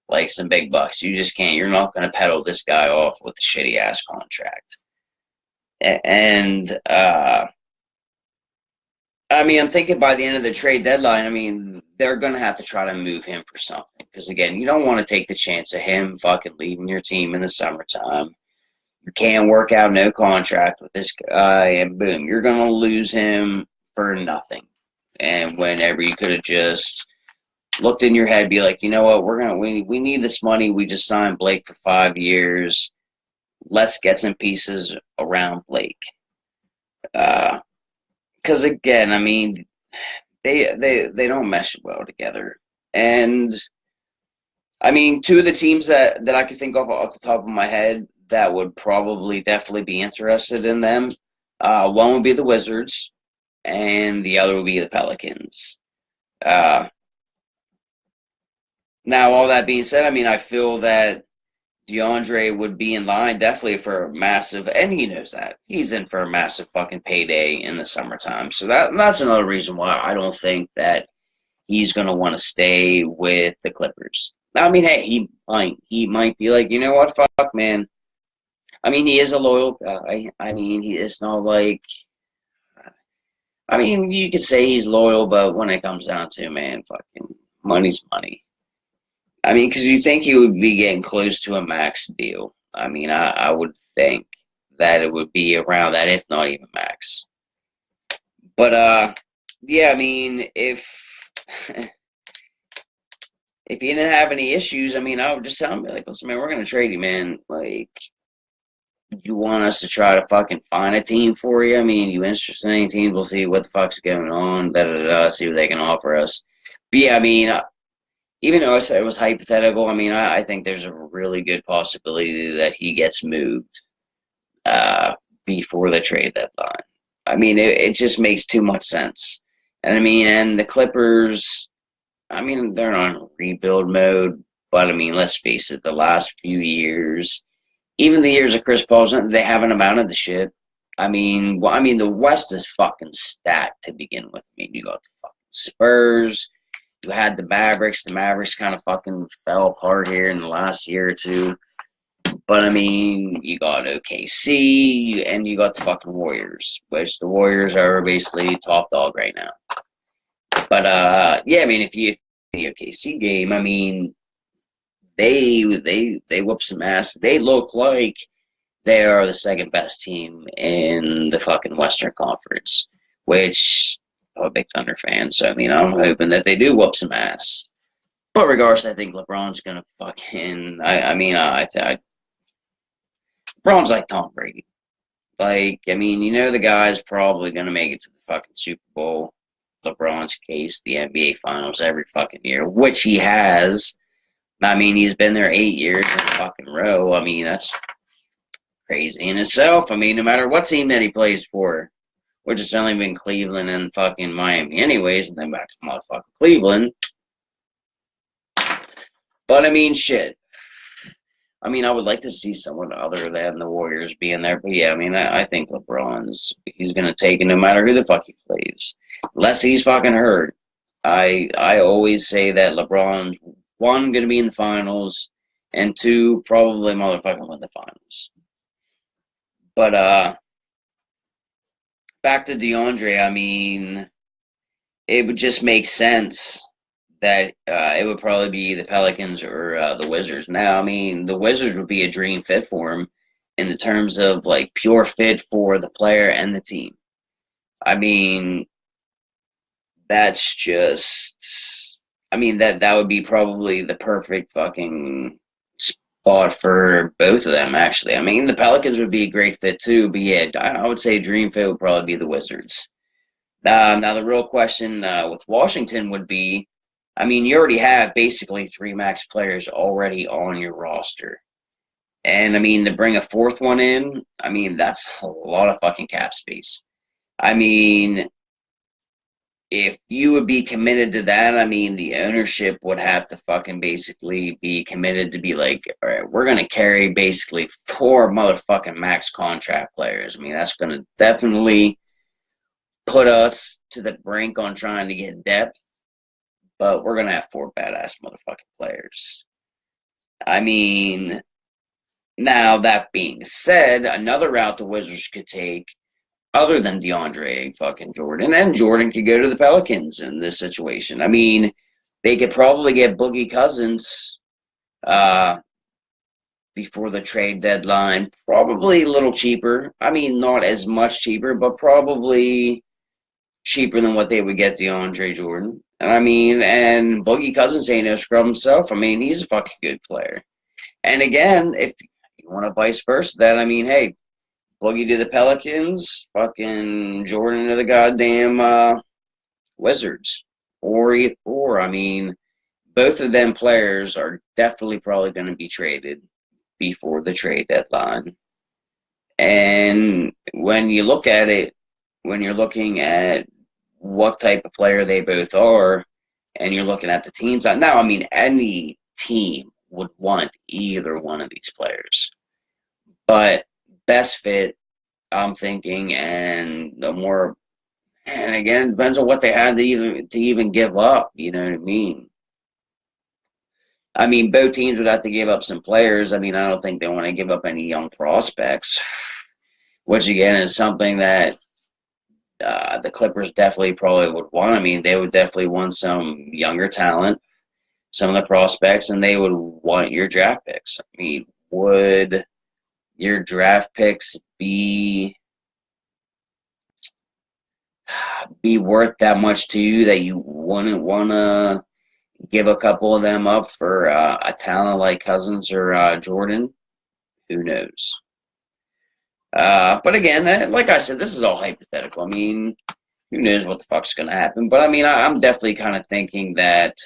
like some big bucks. You just can't. You're not gonna peddle this guy off with a shitty ass contract. And I'm thinking by the end of the trade deadline, they're going to have to try to move him for something. Because, again, you don't want to take the chance of him fucking leaving your team in the summertime. You can't work out no contract with this guy, and boom, you're going to lose him for nothing. and whenever you could have just looked in your head, be like, you know what, we need this money. We just signed Blake for 5 years. Let's get some pieces around Blake. Because again, I mean, they don't mesh well together. And I mean, two of the teams that I could think of off the top of my head that would probably definitely be interested in them. One would be the Wizards, and the other would be the Pelicans. Now, all that being said, I mean, I feel that DeAndre would be in line definitely for a massive, and he knows that. He's in for a massive fucking payday in the summertime. So that's another reason why I don't think that he's going to want to stay with the Clippers. I mean, hey, he might be like, you know what, fuck, man. I mean, he is a loyal guy. I mean, it's not like, I mean, you could say he's loyal, but when it comes down to, man, fucking money's money. I mean, because you think he would be getting close to a max deal. I mean, I would think that it would be around that, if not even max. But, yeah, I mean, if he didn't have any issues, I mean, I would just tell him, like, listen, man, we're going to trade you, man. Like, you want us to try to fucking find a team for you? I mean, you interested in any teams? We'll see what the fuck's going on, see what they can offer us. But, yeah, I mean, even though I said it was hypothetical, I mean, I think there's a really good possibility that he gets moved before the trade deadline. I mean, it just makes too much sense. And I mean, and the Clippers, I mean, they're on rebuild mode, but I mean, let's face it, the last few years, even the years of Chris Paul, they haven't amounted to shit. I mean, the West is fucking stacked to begin with. I mean, you got the fucking Spurs. You had the Mavericks. The Mavericks kind of fucking fell apart here in the last year or two. But, I mean, you got OKC, and you got the fucking Warriors, which the Warriors are basically top dog right now. But, yeah, I mean, if you the OKC game, I mean, they whoop some ass. They look like they are the second best team in the fucking Western Conference, which I'm a big Thunder fan, so I mean, I'm hoping that they do whoop some ass. But regardless, I think LeBron's gonna fucking. LeBron's like Tom Brady. Like, I mean, you know, the guy's probably gonna make it to the fucking Super Bowl. LeBron's case, the NBA Finals every fucking year, which he has. I mean, he's been there 8 years in a fucking row. I mean, that's crazy in itself. I mean, no matter what team that he plays for, which has only been Cleveland and fucking Miami anyways, and then back to motherfucking Cleveland. But, I mean, shit. I mean, I would like to see someone other than the Warriors being there. But, yeah, I mean, I think he's going to take it no matter who the fuck he plays. Unless he's fucking hurt. I always say that LeBron's, one, going to be in the finals, and two, probably motherfucking win the finals. But, back to DeAndre, I mean, it would just make sense that it would probably be the Pelicans or the Wizards. Now, I mean, the Wizards would be a dream fit for him in the terms of, like, pure fit for the player and the team. I mean, that's just, I mean, that would be probably the perfect fucking spot for both of them, actually. I mean, the Pelicans would be a great fit, too, but yeah, I would say dream fit would probably be the Wizards. Now, the real question with Washington would be, I mean, you already have basically 3 max players already on your roster. And, I mean, to bring a 4th one in, I mean, that's a lot of fucking cap space. I mean, if you would be committed to that, I mean, the ownership would have to fucking basically be committed to be like, all right, we're going to carry basically 4 motherfucking max contract players. I mean, that's going to definitely put us to the brink on trying to get depth. But we're going to have 4 badass motherfucking players. I mean, now that being said, another route the Wizards could take, other than DeAndre fucking Jordan, and Jordan could go to the Pelicans in this situation. I mean, they could probably get Boogie Cousins before the trade deadline. Probably a little cheaper. I mean, not as much cheaper, but probably cheaper than what they would get DeAndre Jordan. And I mean, and Boogie Cousins ain't no scrub himself. I mean, he's a fucking good player. And again, if you want to vice versa that, I mean, hey, Boogie to the Pelicans, fucking Jordan to the goddamn Wizards. Or I mean, both of them players are definitely probably going to be traded before the trade deadline. And when you look at it, when you're looking at what type of player they both are, and you're looking at the teams now, I mean, any team would want either one of these players. But best fit, I'm thinking, and the more, and again, it depends on what they had to even give up. You know what I mean? I mean, both teams would have to give up some players. I mean, I don't think they want to give up any young prospects, which again is something that the Clippers definitely probably would want. I mean, they would definitely want some younger talent, some of the prospects, and they would want your draft picks. I mean, would your draft picks be worth that much to you that you wouldn't want to give a couple of them up for a talent like Cousins or Jordan? Who knows? But again, like I said, this is all hypothetical. I mean, who knows what the fuck's going to happen? But I mean, I'm definitely kind of thinking that,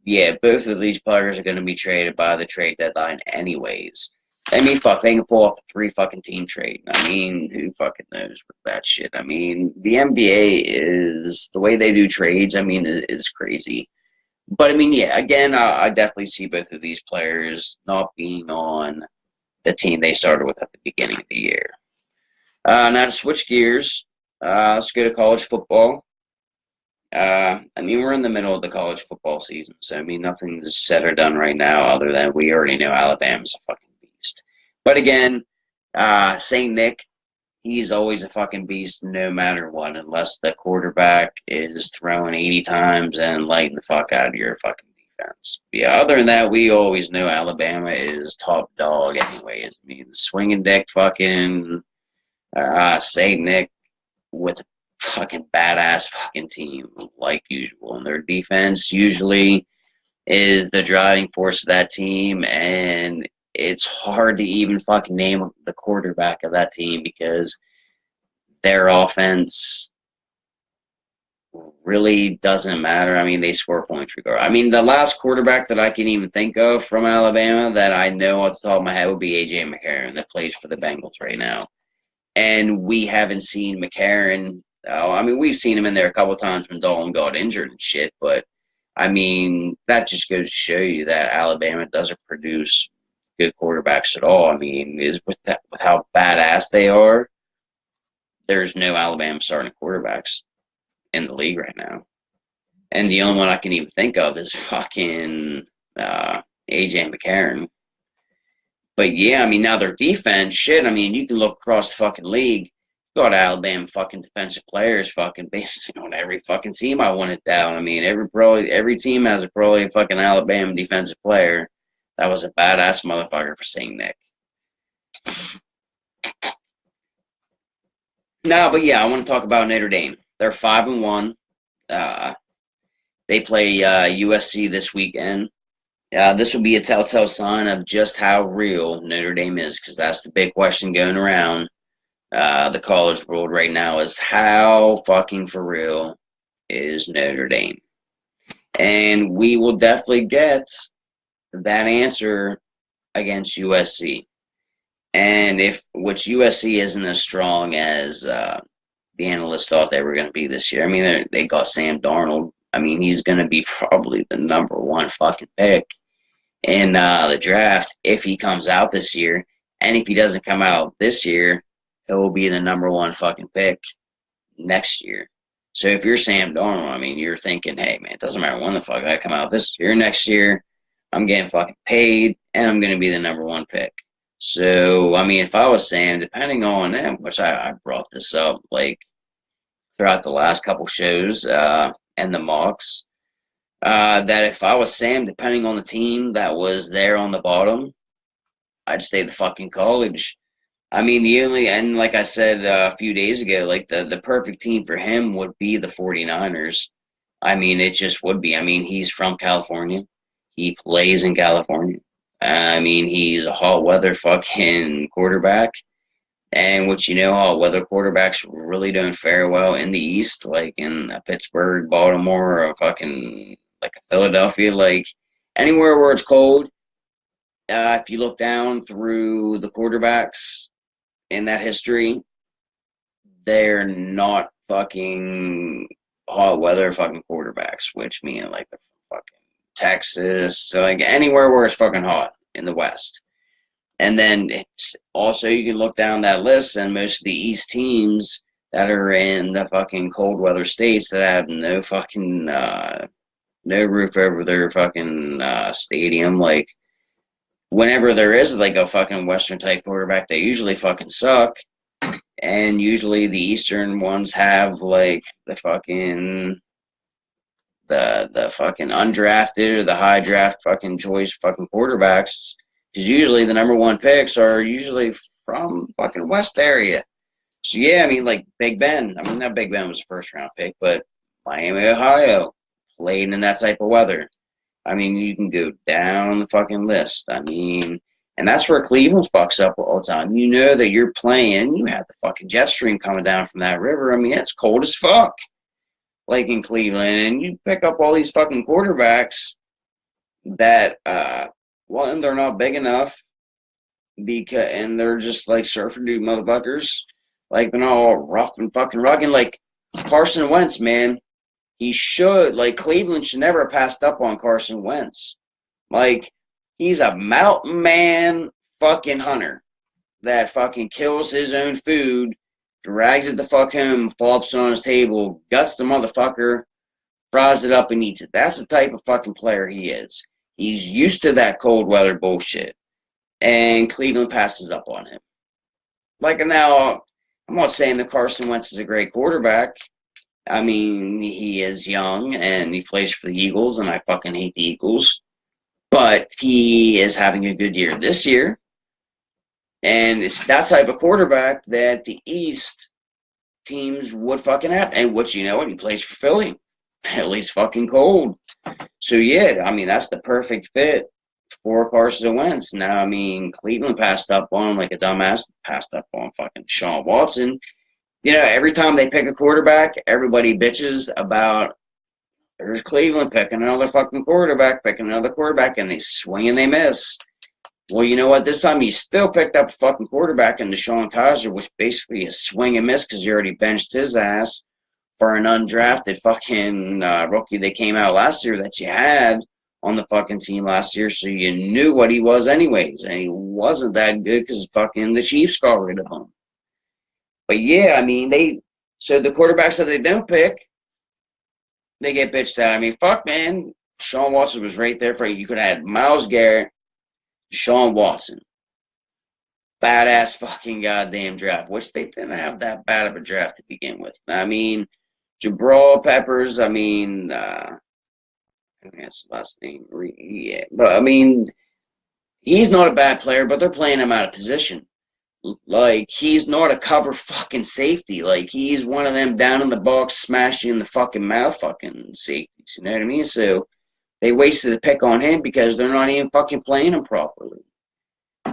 yeah, both of these players are going to be traded by the trade deadline, anyways. I mean, fuck, they can pull off the 3 fucking team trade. I mean, who fucking knows with that shit? I mean, the NBA is the way they do trades. I mean, is crazy. But I mean, yeah, again, I definitely see both of these players not being on the team they started with at the beginning of the year. Now to switch gears, let's go to college football. I mean, we're in the middle of the college football season, so I mean, nothing's said or done right now other than we already know Alabama's a fucking beast. But again, St. Nick, he's always a fucking beast no matter what, unless the quarterback is throwing 80 times and lighting the fuck out of your fucking defense. Yeah, other than that, we always know Alabama is top dog anyways. I mean, the swinging dick fucking St. Nick with a fucking badass fucking team like usual. And their defense usually is the driving force of that team, and it's hard to even fucking name the quarterback of that team because their offense really doesn't matter. I mean, they score points regardless. I mean, the last quarterback that I can even think of from Alabama that I know off the top of my head would be A.J. McCarron that plays for the Bengals right now. And we haven't seen McCarron. I mean, we've seen him in there a couple times when Dalton got injured and shit, but I mean, that just goes to show you that Alabama doesn't produce good quarterbacks at all. I mean, is with how badass they are, there's no Alabama starting quarterbacks in the league right now. And the only one I can even think of is fucking AJ McCarron. But yeah, I mean, now their defense, shit, I mean, you can look across the fucking league. Got Alabama fucking defensive players fucking basically on every fucking team I want it down. I mean, every team has probably a fucking Alabama defensive player that was a badass motherfucker for St. Nick. No, but yeah, I want to talk about Notre Dame. They're 5-1. They play USC this weekend. This will be a telltale sign of just how real Notre Dame is, because that's the big question going around the college world right now is how fucking for real is Notre Dame? And we will definitely get that answer against USC. And which USC isn't as strong as the analysts thought they were going to be this year. I mean, they got Sam Darnold. I mean, he's going to be probably the number 1 fucking pick in the draft if he comes out this year. And if he doesn't come out this year, it will be the number 1 fucking pick next year. So if you're Sam Darnold, I mean, you're thinking, hey, man, it doesn't matter when the fuck I come out this year, next year, I'm getting fucking paid, and I'm going to be the number 1 pick. So, I mean, if I was Sam, depending on him, which I brought this up, like, throughout the last couple shows and the mocks, that if I was Sam, depending on the team that was there on the bottom, I'd stay the fucking college. I mean, the only, and like I said a few days ago, like the perfect team for him would be the 49ers. I mean, it just would be. I mean, he's from California. He plays in California. I mean, he's a hot weather fucking quarterback. And which you know, hot weather quarterbacks really don't fare well in the East, like in Pittsburgh, Baltimore, or fucking like Philadelphia, like anywhere where it's cold. If you look down through the quarterbacks in that history, they're not fucking hot weather fucking quarterbacks, which mean like the fucking Texas, so like anywhere where it's fucking hot in the West. And then it's also you can look down that list, and most of the East teams that are in the fucking cold weather states that have no fucking no roof over their fucking stadium, like whenever there is like a fucking Western type quarterback, they usually fucking suck. And usually the Eastern ones have like the fucking undrafted or the high draft fucking choice fucking quarterbacks. Because usually the number one picks are usually from fucking West area. So yeah, I mean like Big Ben. I mean not Big Ben was a first round pick, but Miami, Ohio played in that type of weather. I mean, you can go down the fucking list. I mean, and that's where Cleveland fucks up all the time. You know that you're playing, you have the fucking jet stream coming down from that river. I mean, it's cold as fuck, like in Cleveland. And you pick up all these fucking quarterbacks that, one, they're not big enough, and they're just like surfer dude motherfuckers. Like, they're not all rough and fucking rugged. Like, Carson Wentz, man. He should, like, Cleveland should never have passed up on Carson Wentz. Like, he's a mountain man fucking hunter that fucking kills his own food, drags it the fuck home, flops on his table, guts the motherfucker, fries it up and eats it. That's the type of fucking player he is. He's used to that cold weather bullshit. And Cleveland passes up on him. Like, now, I'm not saying that Carson Wentz is a great quarterback. I mean, he is young and he plays for the Eagles, and I fucking hate the Eagles. But he is having a good year this year. And it's that type of quarterback that the East teams would fucking have. And what you know what? He plays for Philly. Philly's fucking cold. So, yeah, I mean, that's the perfect fit for Carson Wentz. Now, I mean, Cleveland passed up on him like a dumbass, passed up on fucking Deshaun Watson. You know, every time they pick a quarterback, everybody bitches about there's Cleveland picking another fucking quarterback, and they swing and they miss. Well, you know what? This time you still picked up a fucking quarterback in Deshaun Kaiser, which basically is swing and miss because you already benched his ass for an undrafted fucking rookie that came out last year that you had on the fucking team last year, so you knew what he was anyways, and he wasn't that good because fucking the Chiefs got rid of him. But yeah, I mean, so the quarterbacks that they don't pick, they get bitched at. I mean, fuck, man. Deshaun Watson was right there for you. You could have had Myles Garrett, Deshaun Watson. Badass fucking goddamn draft, which they didn't have that bad of a draft to begin with. I mean, Jabril Peppers, I mean, I think that's the last name. Yeah. But, I mean, he's not a bad player, but they're playing him out of position. Like, he's not a cover fucking safety. Like, he's one of them down in the box smashing in the fucking mouth fucking safeties. You know what I mean? So they wasted a pick on him because they're not even fucking playing him properly.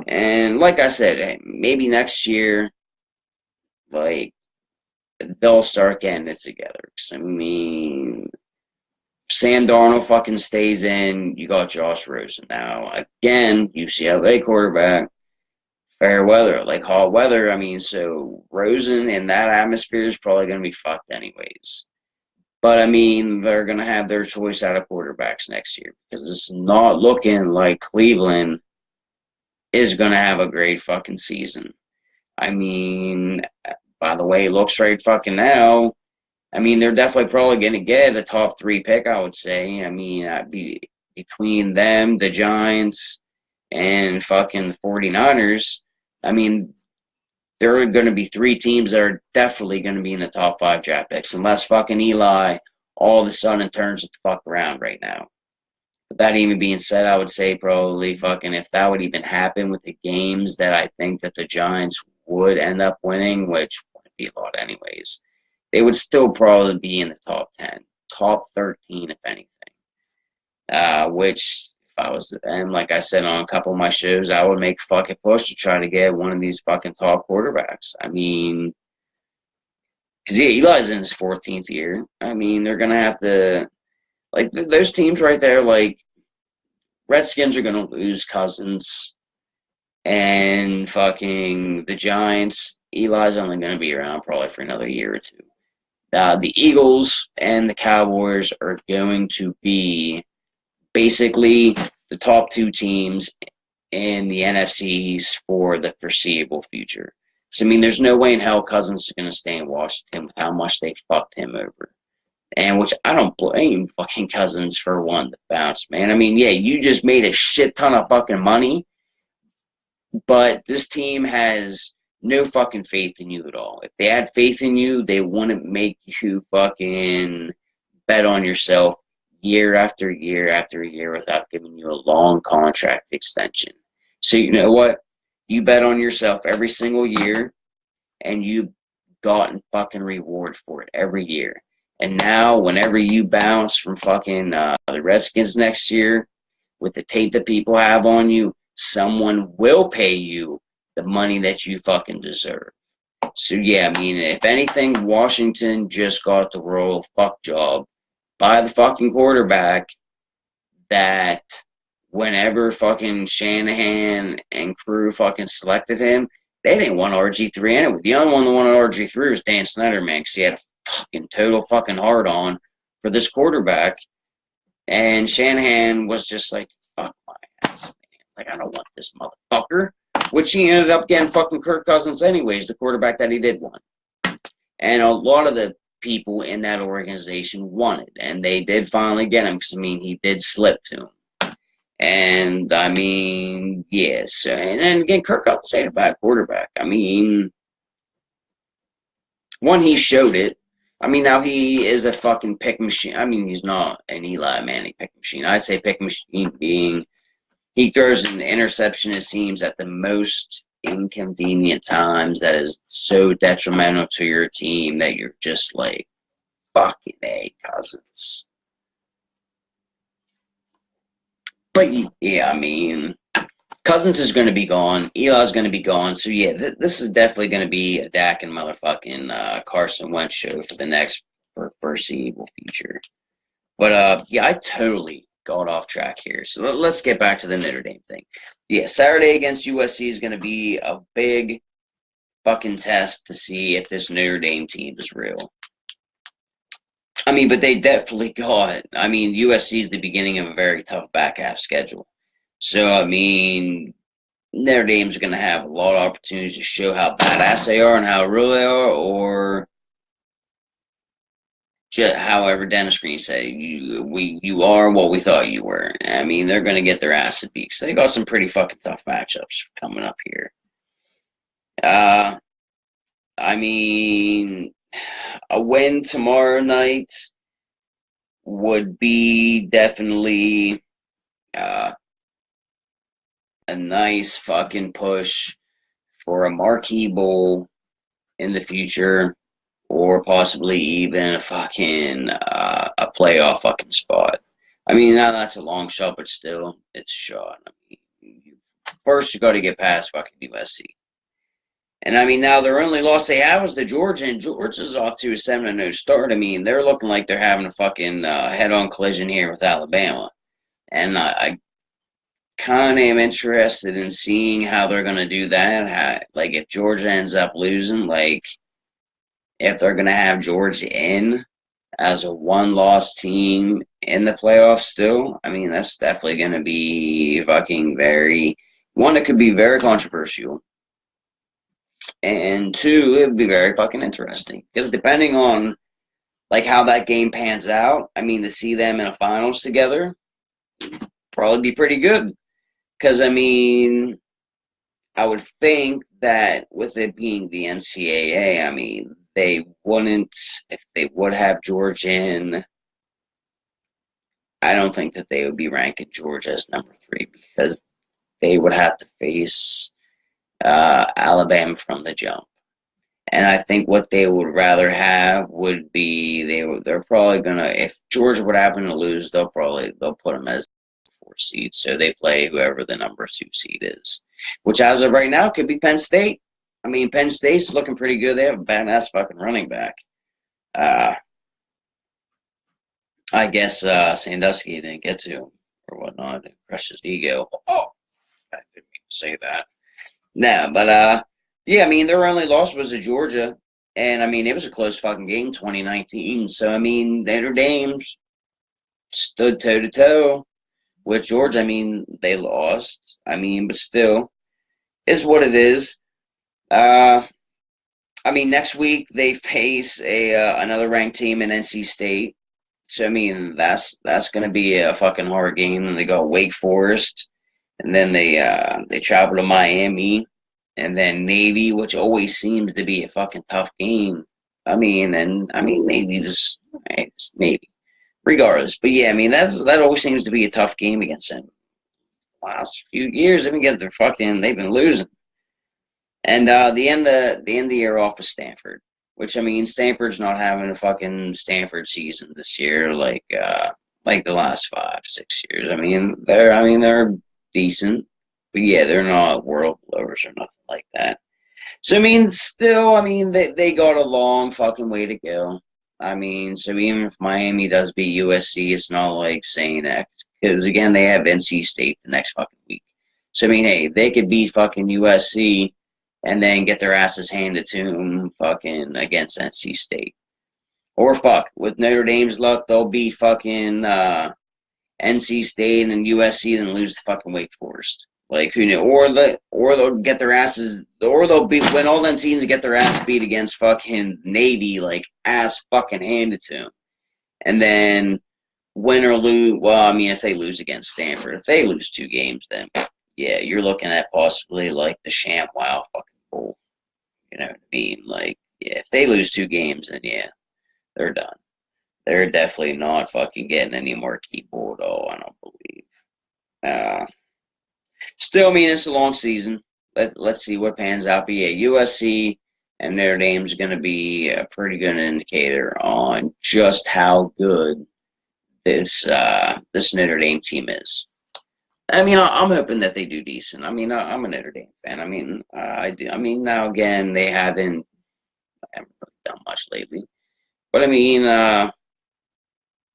And like I said, maybe next year, like, they'll start getting it together. 'Cause, I mean, Sam Darnold fucking stays in. You got Josh Rosen. Now, again, UCLA quarterback. Fair weather, like hot weather. I mean, so Rosen in that atmosphere is probably going to be fucked anyways. But I mean, they're going to have their choice out of quarterbacks next year because it's not looking like Cleveland is going to have a great fucking season. I mean, by the way it looks right fucking now, I mean, they're definitely probably going to get a top 3 pick, I would say. I mean, between them, the Giants, and fucking 49ers, I mean, there are going to be 3 teams that are definitely going to be in the top 5 draft picks, unless fucking Eli all of a sudden turns it the fuck around right now. But that even being said, I would say probably fucking if that would even happen with the games that I think that the Giants would end up winning, which wouldn't be a lot anyways, they would still probably be in the top 10, top 13 if anything. Which if I was, and like I said on a couple of my shows, I would make a fucking push to try to get one of these fucking top quarterbacks. I mean, because yeah, Eli's in his 14th year. I mean, they're gonna have to, like, those teams right there, like Redskins are gonna lose Cousins, and fucking the Giants. Eli's only gonna be around probably for another year or two. The Eagles and the Cowboys are going to be basically the top two teams in the NFCs for the foreseeable future. So, I mean, there's no way in hell Cousins is going to stay in Washington with how much they fucked him over. And which I don't blame fucking Cousins for wanting to bounce, man. I mean, yeah, you just made a shit ton of fucking money, but this team has no fucking faith in you at all. If they had faith in you, they wouldn't make you fucking bet on yourself year after year after year without giving you a long contract extension. So you know what? You bet on yourself every single year, and you gotten fucking reward for it every year. And now, whenever you bounce from fucking the Redskins next year, with the tape that people have on you, someone will pay you the money that you fucking deserve. So yeah, I mean, if anything, Washington just got the royal fuck job by the fucking quarterback that whenever fucking Shanahan and crew fucking selected him, they didn't want RG3 anyway. The only one that wanted RG3 was Dan Snyder, man, because he had a fucking total fucking hard on for this quarterback. And Shanahan was just like, fuck my ass, man. Like, I don't want this motherfucker. Which he ended up getting fucking Kirk Cousins anyways, the quarterback that he did want. And a lot of the people in that organization wanted, and they did finally get him, because, I mean, he did slip to him. And, I mean, yes. And then, again, Kirk got to say about quarterback. I mean, one, he showed it. I mean, now he is a fucking pick machine. I mean, he's not an Eli Manning pick machine. I'd say pick machine being he throws an interception, it seems, at the most inconvenient times that is so detrimental to your team that you're just like, fucking A, Cousins. But, yeah, I mean, Cousins is going to be gone. Eli's going to be gone. So, yeah, this is definitely going to be a Dak and motherfucking Carson Wentz show for the next foreseeable future. But, yeah, I totally got off track here. So let's get back to the Notre Dame thing. Yeah, Saturday against USC is going to be a big fucking test to see if this Notre Dame team is real. I mean, but they definitely got, I mean, USC is the beginning of a very tough back half schedule. So, I mean, Notre Dame's going to have a lot of opportunities to show how badass they are and how real they are, or just however Dennis Green said, you are what we thought you were. I mean, they're going to get their ass beat because they got some pretty fucking tough matchups coming up here. I mean, a win tomorrow night would be definitely a nice fucking push for a marquee bowl in the future, or possibly even a fucking a playoff fucking spot. I mean, now that's a long shot, but still, it's a shot. I mean, first you got to get past fucking USC. And I mean, now their only loss they have was to Georgia, and Georgia's off to a 7-0 start. I mean, they're looking like they're having a fucking head-on collision here with Alabama. And I kind of am interested in seeing how they're going to do that. Like, if Georgia ends up losing, like, if they're going to have Georgia in as a one-loss team in the playoffs still, I mean, that's definitely going to be fucking one, it could be very controversial. And two, it would be very fucking interesting. Because depending on, like, how that game pans out, I mean, to see them in a finals together, probably be pretty good. Because, I mean, I would think that with it being the NCAA, I mean, they wouldn't, if they would have Georgia in, I don't think that they would be ranking Georgia as number 3 because they would have to face Alabama from the jump. And I think what they would rather have would be they're probably gonna, if Georgia would happen to lose, they'll put them as 4 seed, so they play whoever the number 2 seed is, which as of right now could be Penn State. I mean, Penn State's looking pretty good. They have a badass fucking running back. I guess Sandusky didn't get to him or whatnot. It crushed his ego. Oh, I didn't mean to say that. No, but yeah, I mean, their only loss was to Georgia, and I mean, it was a close fucking game, 2019. So I mean, Notre Dame stood toe to toe with Georgia. I mean, they lost. I mean, but still, is what it is. I mean, next week they face another ranked team in NC State. So I mean, that's going to be a fucking hard game. And they go Wake Forest, and then they travel to Miami, and then Navy, which always seems to be a fucking tough game. I mean, maybe just maybe, regardless. But yeah, I mean that always seems to be a tough game against them. Last few years, they've been losing. And the end of the year off with Stanford, which I mean, Stanford's not having a fucking Stanford season this year like the last 5-6 years. I mean, they're decent, but yeah, they're not world blowers or nothing like that. So I mean, still, I mean, they got a long fucking way to go. I mean, so even if Miami does beat USC, it's not like saying that, because again, they have NC State the next fucking week. So I mean, hey, they could beat fucking USC and then get their asses handed to them fucking against NC State. Or fuck, with Notre Dame's luck, they'll beat fucking NC State and USC, then lose to fucking Wake Forest. Like, who knew? Or they'll get their asses, or they'll win all them teams and get their ass beat against fucking Navy, like ass fucking handed to them. And then win or lose. Well, I mean, if they lose against Stanford, if they lose 2 games, then yeah, you're looking at possibly like the ShamWow fucking bowl. You know what I mean? Like, yeah, if they lose 2 games, then yeah, they're done. They're definitely not fucking getting any more keyboard. Oh, I don't believe. Still, I mean, it's a long season. Let's see what pans out. But yeah, USC and Notre Dame is going to be a pretty good indicator on just how good this Notre Dame team is. I mean, I'm hoping that they do decent. I mean, I'm a Notre Dame fan. I mean, I do. I mean, now again, they haven't really done much lately. But I mean,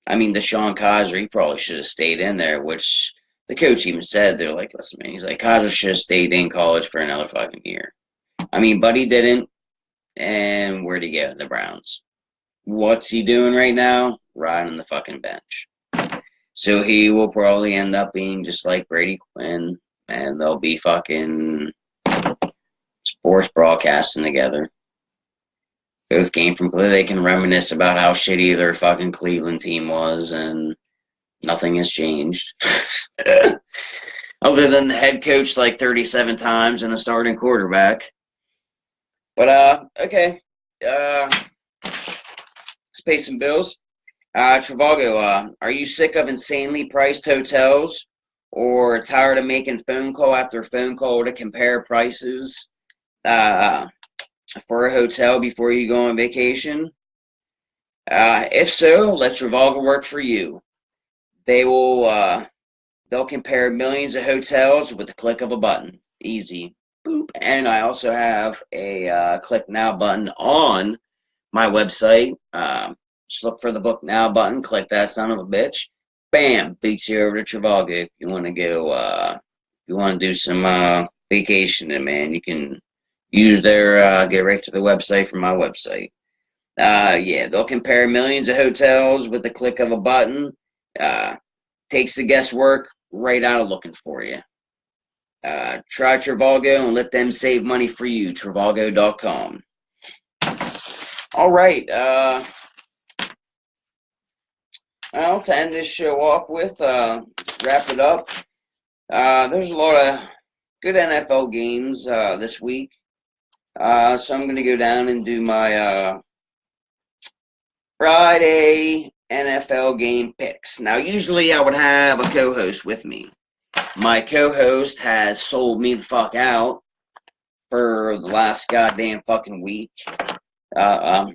Deshaun Kaiser, he probably should have stayed in there, which the coach even said. They're like, listen, man, he's like, Kaiser should have stayed in college for another fucking year. I mean, but he didn't. And where'd he go? The Browns. What's he doing right now? Riding the fucking bench. So he will probably end up being just like Brady Quinn, and they'll be fucking sports broadcasting together. Both came from Cleveland. They can reminisce about how shitty their fucking Cleveland team was, and nothing has changed. Other than the head coach like 37 times and the starting quarterback. But, okay. Let's pay some bills. Travago, are you sick of insanely priced hotels, or tired of making phone call after phone call to compare prices for a hotel before you go on vacation? If so, let Travago work for you. They'll compare millions of hotels with the click of a button. Easy. Boop. And I also have a click now button on my website. Just look for the book now button, click that son of a bitch. Bam, beats you over to Travago. If you want to go, if you want to do some vacationing, man, you can use their, get right to the website from my website. Yeah, they'll compare millions of hotels with the click of a button. Takes the guesswork right out of looking for you. Try Travago and let them save money for you. Travago.com. All right. Well, to end this show off with, wrap it up. There's a lot of good NFL games this week. So I'm going to go down and do my Friday NFL game picks. Now, usually I would have a co-host with me. My co-host has sold me the fuck out for the last goddamn fucking week. I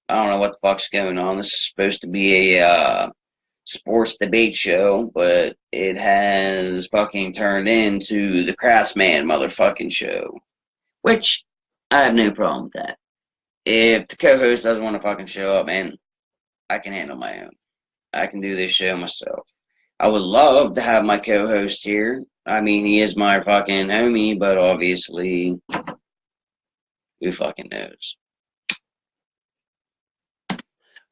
don't know what the fuck's going on. This is supposed to be a sports debate show, but it has fucking turned into the Craftsman motherfucking show, which I have no problem with that. If the co-host doesn't want to fucking show up, man, I can handle my own. I can do this show myself. I would love to have my co-host here. I mean, he is my fucking homie, but obviously, who fucking knows?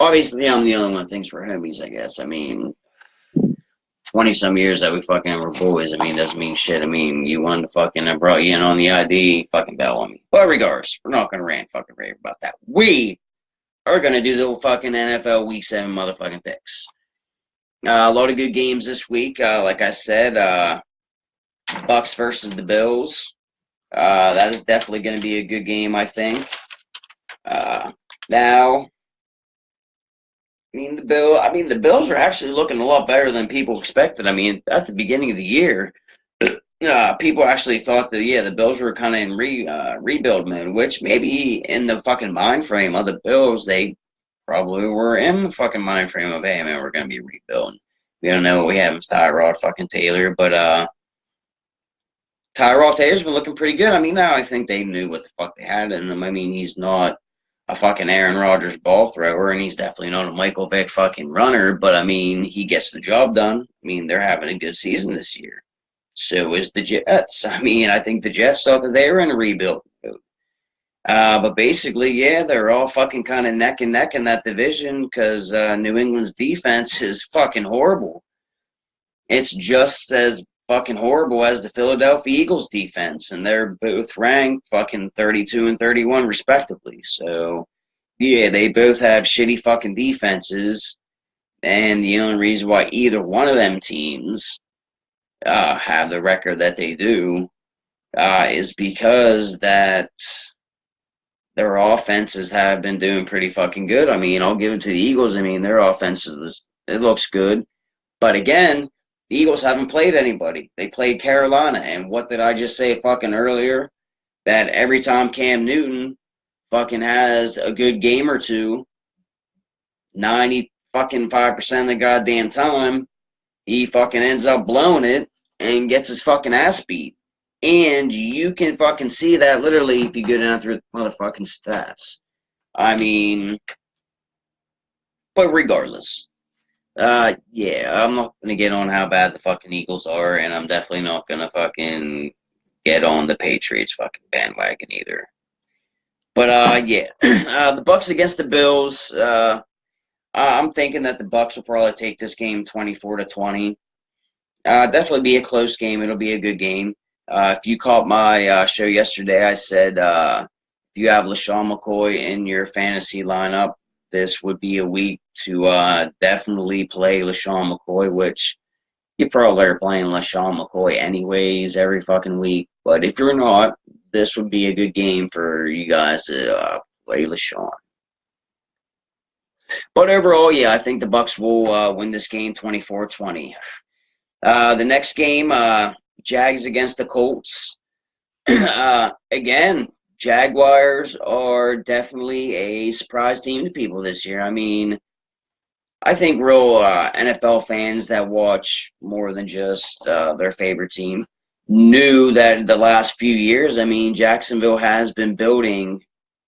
Obviously, I'm the only one that thinks we're homies, I guess. I mean, 20-some years that we fucking were boys, I mean, doesn't mean shit. I mean, you wanted to fucking, I brought you in on the ID, fucking bell on me. But regardless, we're not going to rant fucking rave about that. We are going to do the fucking NFL Week 7 motherfucking picks. A lot of good games this week. Like I said, Bucks versus the Bills. That is definitely going to be a good game, I think. Now, the Bills are actually looking a lot better than people expected. I mean, at the beginning of the year, people actually thought that, the Bills were kind of in rebuild mode, which maybe in the fucking mind frame of the Bills, they probably were in the fucking mind frame of, hey, man, we're going to be rebuilding. We don't know what we have in Tyrod fucking Taylor, but Tyrod Taylor's been looking pretty good. I mean, now I think they knew what the fuck they had in him. I mean, he's not a fucking Aaron Rodgers ball thrower, and he's definitely not a Michael Vick fucking runner, but I mean, he gets the job done. I mean, they're having a good season this year. So is the Jets. I mean, I think the Jets thought that they were in a rebuild mode. But basically, they're all fucking kind of neck and neck in that division because New England's defense is fucking horrible. It's just as fucking horrible as the Philadelphia Eagles defense, and they're both ranked fucking 32 and 31 respectively. So, they both have shitty fucking defenses, and the only reason why either one of them teams have the record that they do is because that their offenses have been doing pretty fucking good. I mean, I'll give it to the Eagles. I mean, their offenses, it looks good. But again, the Eagles haven't played anybody. They played Carolina. And what did I just say fucking earlier? That every time Cam Newton fucking has a good game or two, 90% of the goddamn time, he fucking ends up blowing it and gets his fucking ass beat. And you can fucking see that literally if you go down through the motherfucking stats. I mean, but regardless. I'm not going to get on how bad the fucking Eagles are, and I'm definitely not going to fucking get on the Patriots fucking bandwagon either. But, the Bucks against the Bills, I'm thinking that the Bucks will probably take this game 24-20. Definitely be a close game. It'll be a good game. If you caught my show yesterday, I said if you have LaShawn McCoy in your fantasy lineup, this would be a week to definitely play LaShawn McCoy, which you probably are playing LaShawn McCoy anyways every fucking week. But if you're not, this would be a good game for you guys to play LaShawn. But overall, I think the Bucks will win this game 24-20. The next game, Jags against the Colts. Again, Jaguars are definitely a surprise team to people this year. I mean, I think real NFL fans that watch more than just their favorite team knew that the last few years, I mean, Jacksonville has been building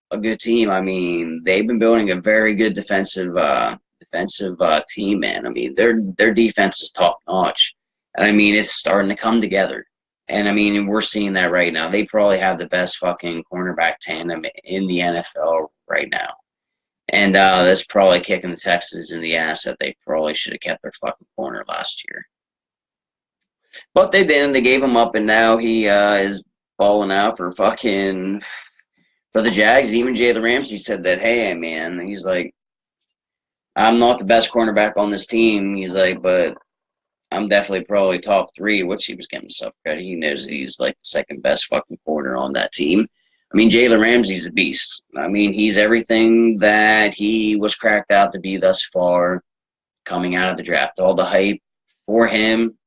a good team. I mean, they've been building a very good defensive team, man. I mean, their defense is top notch. And I mean, it's starting to come together. And I mean, we're seeing that right now. They probably have the best fucking cornerback tandem in the NFL right now. And that's probably kicking the Texans in the ass that they probably should have kept their fucking corner last year. But they didn't. They gave him up, and now he is balling out for the Jags. Even Jalen Ramsey said that, hey, man, he's like, I'm not the best cornerback on this team. He's like, but I'm definitely probably top 3, which he was giving himself credit. He knows that he's like the second best fucking corner on that team. I mean, Jalen Ramsey's a beast. I mean, he's everything that he was cracked out to be thus far coming out of the draft. All the hype for him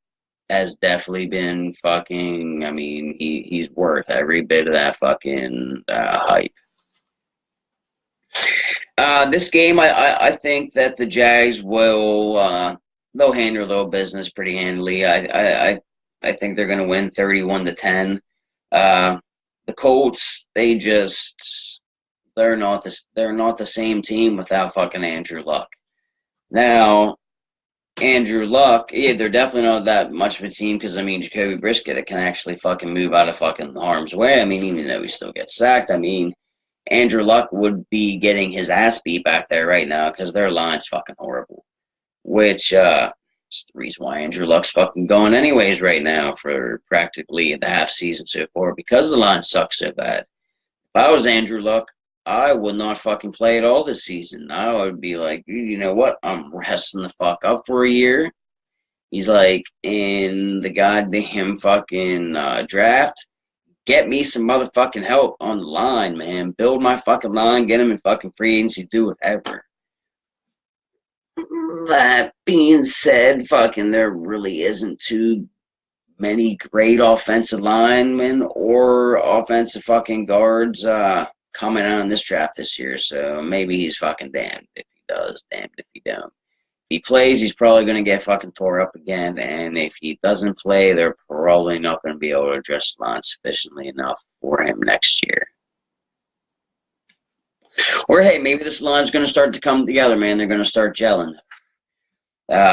has definitely been fucking. I mean, he's worth every bit of that fucking hype. This game, I think that the Jags will they'll handle their business pretty handily. I think they're going to win 31-10. Uh, the Colts, they're not the same team without fucking Andrew Luck. Now, Andrew Luck, yeah, they're definitely not that much of a team because I mean Jacoby Brissett can actually fucking move out of fucking harm's way. I mean, even though he still gets sacked, I mean Andrew Luck would be getting his ass beat back there right now because their line's fucking horrible. Which is the reason why Andrew Luck's fucking going anyways right now for practically the half season so far because the line sucks so bad. If I was Andrew Luck, I would not fucking play at all this season. I would be like, you know what? I'm resting the fuck up for a year. He's like, in the goddamn fucking draft, get me some motherfucking help on the line, man. Build my fucking line, get him in fucking free agency, do whatever. That being said, fucking there really isn't too many great offensive linemen or offensive fucking guards coming out in this draft this year. So maybe he's fucking damned if he does, damned if he don't. If he plays, he's probably going to get fucking tore up again. And if he doesn't play, they're probably not going to be able to address the line sufficiently enough for him next year. Or hey, maybe this line's going to start to come together, man. They're going to start gelling,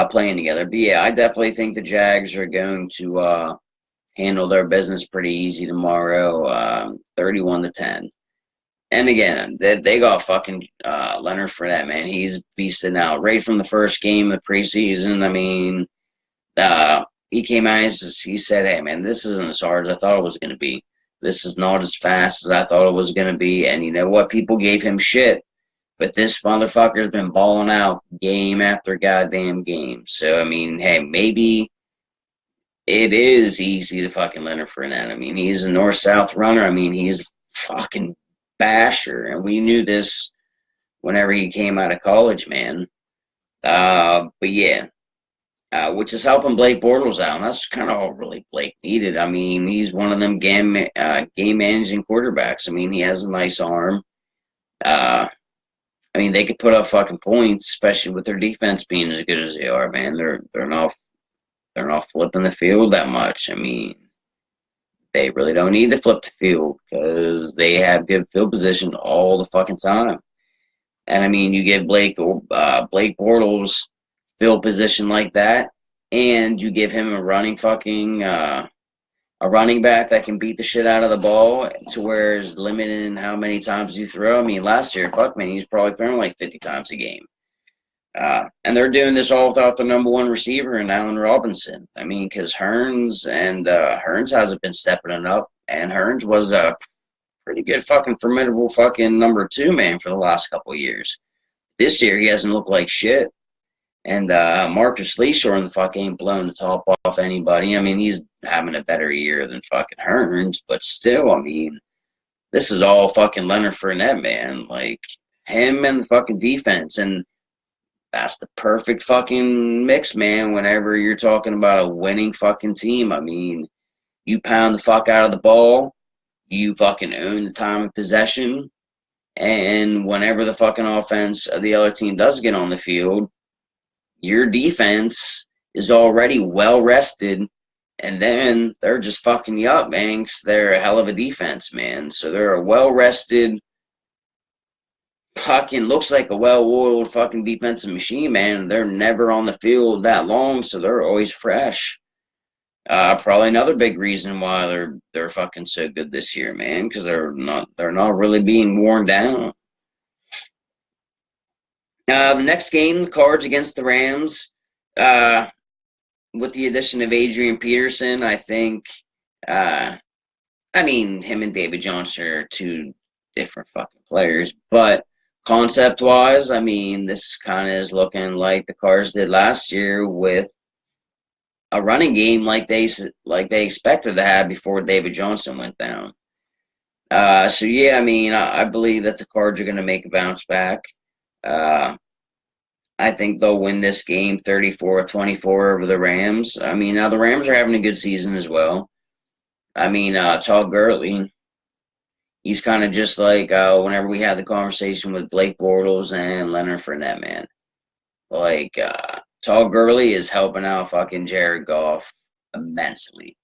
playing together. But yeah, I definitely think the Jags are going to handle their business pretty easy tomorrow, 31-10. And again, they got fucking Leonard Fournette, man. He's beasting out right from the first game of the preseason. I mean, he came out and he said, hey, man, this isn't as hard as I thought it was going to be. This is not as fast as I thought it was going to be. And you know what? People gave him shit. But this motherfucker's been balling out game after goddamn game. So, I mean, hey, maybe it is easy to fucking Leonard Fournette. I mean, he's a north-south runner. I mean, he's fucking basher. And we knew this whenever he came out of college, man. But yeah, which is helping Blake Bortles out. And that's kind of all really Blake needed. I mean, he's one of them game-managing quarterbacks. I mean, he has a nice arm. I mean, they could put up fucking points, especially with their defense being as good as they are, man. They're not flipping the field that much. I mean, they really don't need to flip the field because they have good field position all the fucking time. And I mean, you give Blake Bortles field position like that, and you give him a running back that can beat the shit out of the ball to where it's limited in how many times you throw. I mean, last year, fuck man, he's probably throwing like 50 times a game. And they're doing this all without the number one receiver in Allen Robinson. I mean, because Hearns hasn't been stepping it up, and Hearns was a pretty good fucking formidable fucking number two man for the last couple of years. This year, he hasn't looked like shit. And Marcus Lee sure in the fuck ain't blowing the top off anybody. I mean, he's having a better year than fucking Hearns, but still, I mean, this is all fucking Leonard Fournette, man. Like, him and the fucking defense. And that's the perfect fucking mix, man, whenever you're talking about a winning fucking team. I mean, you pound the fuck out of the ball, you fucking own the time of possession, and whenever the fucking offense of the other team does get on the field, your defense is already well rested, and then they're just fucking you up, man, 'cause they're a hell of a defense, man. So they're a well rested, fucking looks like a well-oiled fucking defensive machine, man. They're never on the field that long, so they're always fresh. Probably another big reason why they're fucking so good this year, man, because they're not really being worn down. The next game, the Cards against the Rams. With the addition of Adrian Peterson, I think, I mean, him and David Johnson are two different fucking players, but concept-wise, I mean, this kind of is looking like the Cards did last year with a running game like they expected to have before David Johnson went down. So yeah, I mean, I believe that the Cards are going to make a bounce back. I think they'll win this game 34-24 over the Rams. I mean, now the Rams are having a good season as well. I mean, Todd Gurley, he's kind of just like whenever we had the conversation with Blake Bortles and Leonard Fournette, man. Like, Todd Gurley is helping out fucking Jared Goff immensely.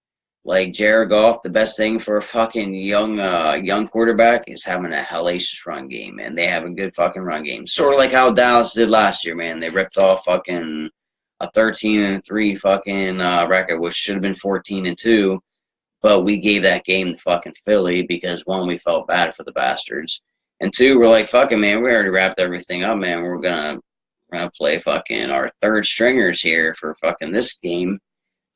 Like, Jared Goff, the best thing for a fucking young quarterback is having a hellacious run game, and they have a good fucking run game. Sort of like how Dallas did last year, man. They ripped off fucking a 13-3 fucking record, which should have been 14-2, but we gave that game to fucking Philly because, one, we felt bad for the bastards, and two, we're like, fucking, man, we already wrapped everything up, man. We're gonna play fucking our third stringers here for fucking this game.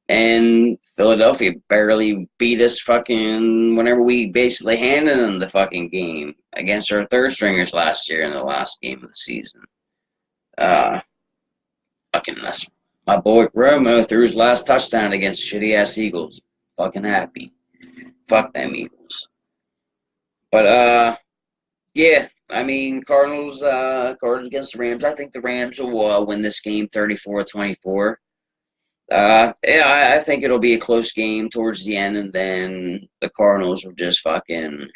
And Philadelphia barely beat us fucking whenever we basically handed them the fucking game against our third stringers last year in the last game of the season. Fucking that's my boy Romo threw his last touchdown against shitty ass Eagles. Fucking happy. Fuck them Eagles. But yeah, I mean Cardinals against the Rams. I think the Rams will win this game 34-24. Yeah, I think it'll be a close game towards the end, and then the Cardinals will just fucking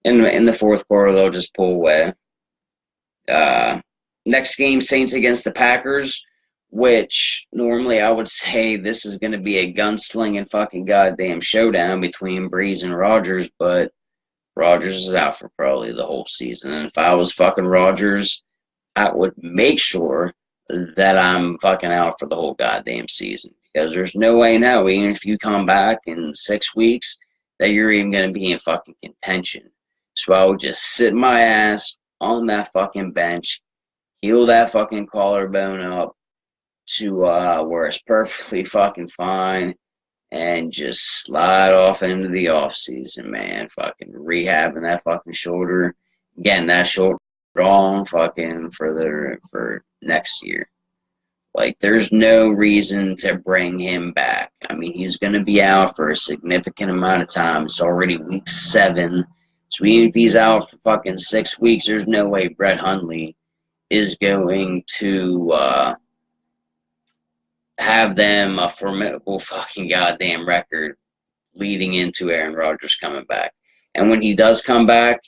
in the fourth quarter they'll just pull away. Next game, Saints against the Packers, which normally I would say this is going to be a gunslinging fucking goddamn showdown between Breeze and Rodgers, but Rodgers is out for probably the whole season. And if I was fucking Rodgers, I would make sure that I'm fucking out for the whole goddamn season. Because there's no way now, even if you come back in 6 weeks, that you're even going to be in fucking contention. So I would just sit my ass on that fucking bench, heal that fucking collarbone up to where it's perfectly fucking fine, and just slide off into the off season, man. Fucking rehabbing that fucking shoulder, getting that shoulder strong fucking for next year. Like, there's no reason to bring him back. I mean, he's going to be out for a significant amount of time. It's already week 7. So even if he's out for fucking 6 weeks, there's no way Brett Hundley is going to have them a formidable fucking goddamn record leading into Aaron Rodgers coming back. And when he does come back,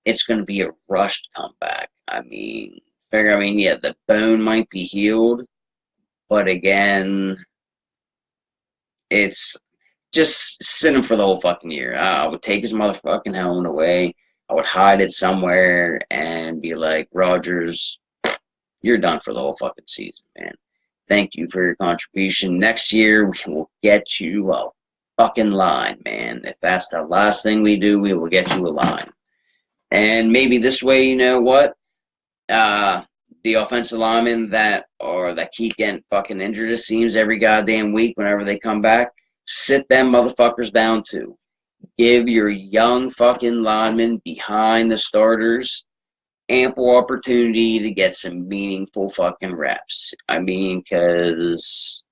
it's going to be a rushed comeback. I mean, yeah, the bone might be healed, but again, it's just sit him for the whole fucking year. I would take his motherfucking helmet away. I would hide it somewhere and be like, Rodgers, you're done for the whole fucking season, man. Thank you for your contribution. Next year, we will get you a fucking line, man. If that's the last thing we do, we will get you a line. And maybe this way, you know what? The offensive linemen that keep getting fucking injured, it seems, every goddamn week whenever they come back, sit them motherfuckers down too. Give your young fucking linemen behind the starters ample opportunity to get some meaningful fucking reps. I mean, because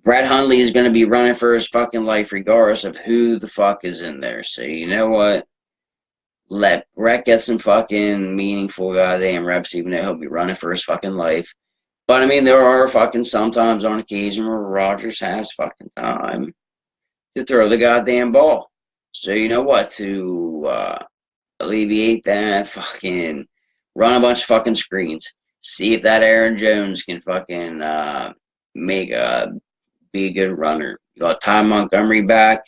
Brett Hundley is going to be running for his fucking life regardless of who the fuck is in there. So you know what? Let Brett get some fucking meaningful goddamn reps, even though he'll be running for his fucking life. But I mean, there are fucking sometimes on occasion where Rodgers has fucking time to throw the goddamn ball. So you know what? To alleviate that, fucking run a bunch of fucking screens. See if that Aaron Jones can fucking be a good runner. You got Ty Montgomery back.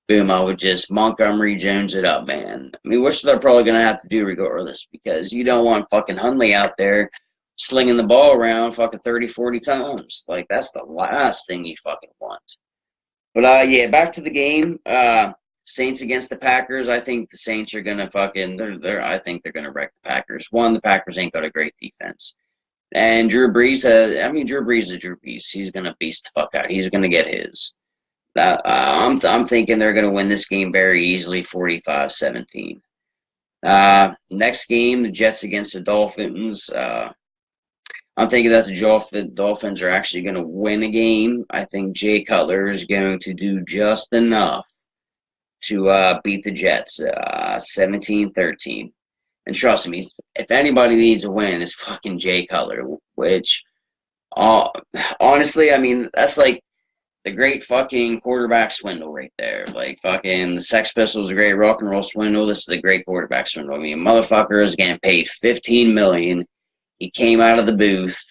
Boom, I would just Montgomery Jones it up, man. I mean, which they're probably going to have to do regardless, because you don't want fucking Hundley out there slinging the ball around fucking 30, 40 times. Like, that's the last thing you fucking want. But, yeah, back to the game. Saints against the Packers. I think the Saints are going to fucking, I think they're going to wreck the Packers. One, the Packers ain't got a great defense. And Drew Brees, Drew Brees is Drew Brees. He's going to beast the fuck out. He's going to get his. I'm thinking they're going to win this game very easily, 45-17. Next game, the Jets against the Dolphins. I'm thinking that the Dolphins are actually going to win a game. I think Jay Cutler is going to do just enough to beat the Jets, 17-13. And trust me, if anybody needs a win, it's fucking Jay Cutler. Which, uh, honestly, I mean, that's like the great fucking quarterback swindle right there. Like fucking the Sex Pistols, a great rock and roll swindle. This is a great quarterback swindle. I mean, motherfucker is getting paid $15 million. He came out of the booth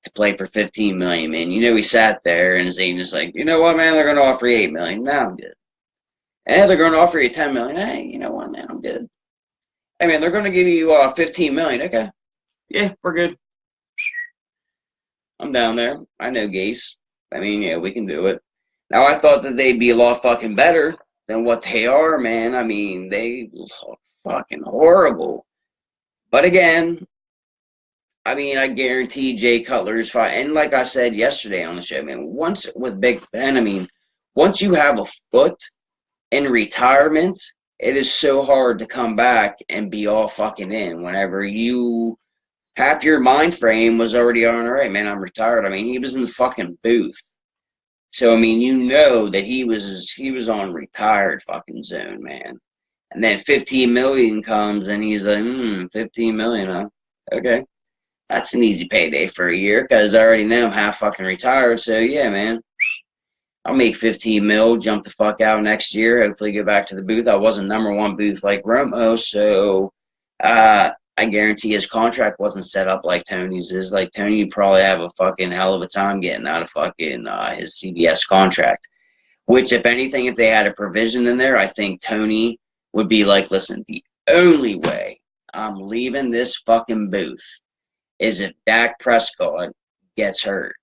to play for $15 million, man. You know, he sat there and his agent's like, you know what, man, they're gonna offer you $8 million. No, I'm good. And they're gonna offer you $10 million. Hey, you know what, man, I'm good. I mean, they're gonna give you $15 million. Okay, yeah, we're good. I'm down there. I know Gase. I mean, yeah, we can do it. Now, I thought that they'd be a lot fucking better than what they are, man. I mean, they look fucking horrible. But again, I mean, I guarantee Jay Cutler is fine. And like I said yesterday on the show, man, once with Big Ben, I mean, once you have a foot in retirement, it is so hard to come back and be all fucking in whenever you half your mind frame was already on, all right, man, I'm retired. I mean, he was in the fucking booth. So I mean, you know that he was on retired fucking zone, man. And then 15 million comes and he's like, 15 million, huh? Okay. That's an easy payday for a year because I already know I'm half fucking retired. So yeah, man. I'll make 15 mil, jump the fuck out next year, hopefully get back to the booth. I wasn't number one booth like Romo, so I guarantee his contract wasn't set up like Tony's is. Like Tony would probably have a fucking hell of a time getting out of fucking his CBS contract. Which, if anything, if they had a provision in there, I think Tony would be like, listen, the only way I'm leaving this fucking booth is if Dak Prescott gets hurt.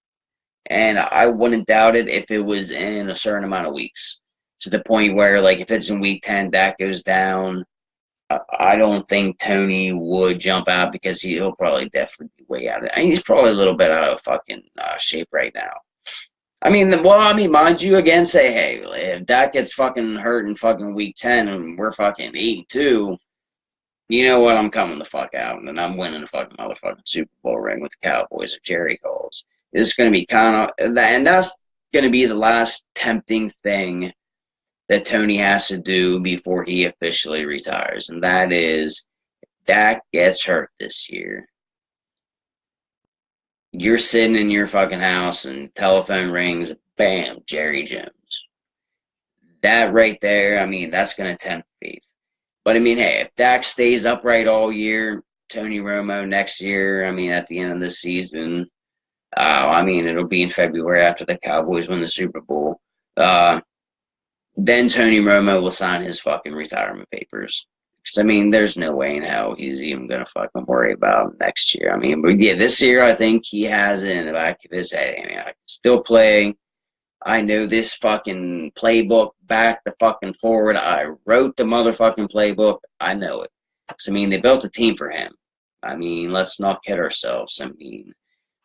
And I wouldn't doubt it if it was in a certain amount of weeks. To the point where, like, if it's in week 10, Dak goes down, I don't think Tony would jump out because he'll probably definitely be way out of it. I mean, he's probably a little bit out of fucking shape right now. I mean, mind you, again, say, hey, if Dak gets fucking hurt in fucking week 10 and we're fucking 8-2, you know what? I'm coming the fuck out and I'm winning the fucking motherfucking Super Bowl ring with the Cowboys if Jerry calls. This is going to be kind of, and that's going to be the last tempting thing that Tony has to do before he officially retires, and that is Dak gets hurt this year. You're sitting in your fucking house and telephone rings, bam, Jerry Jones. That right there, I mean, that's going to tempt fate. But I mean, hey, if Dak stays upright all year, Tony Romo next year, I mean, at the end of the season, I mean, it'll be in February after the Cowboys win the Super Bowl. Then Tony Romo will sign his fucking retirement papers. Because, I mean, there's no way in hell he's even going to fucking worry about next year. I mean, but yeah, this year I think he has it in the back of his head. I mean, I can still play. I know this fucking playbook back to fucking forward. I wrote the motherfucking playbook. I know it. Because, I mean, they built a team for him. I mean, let's not kid ourselves. I mean,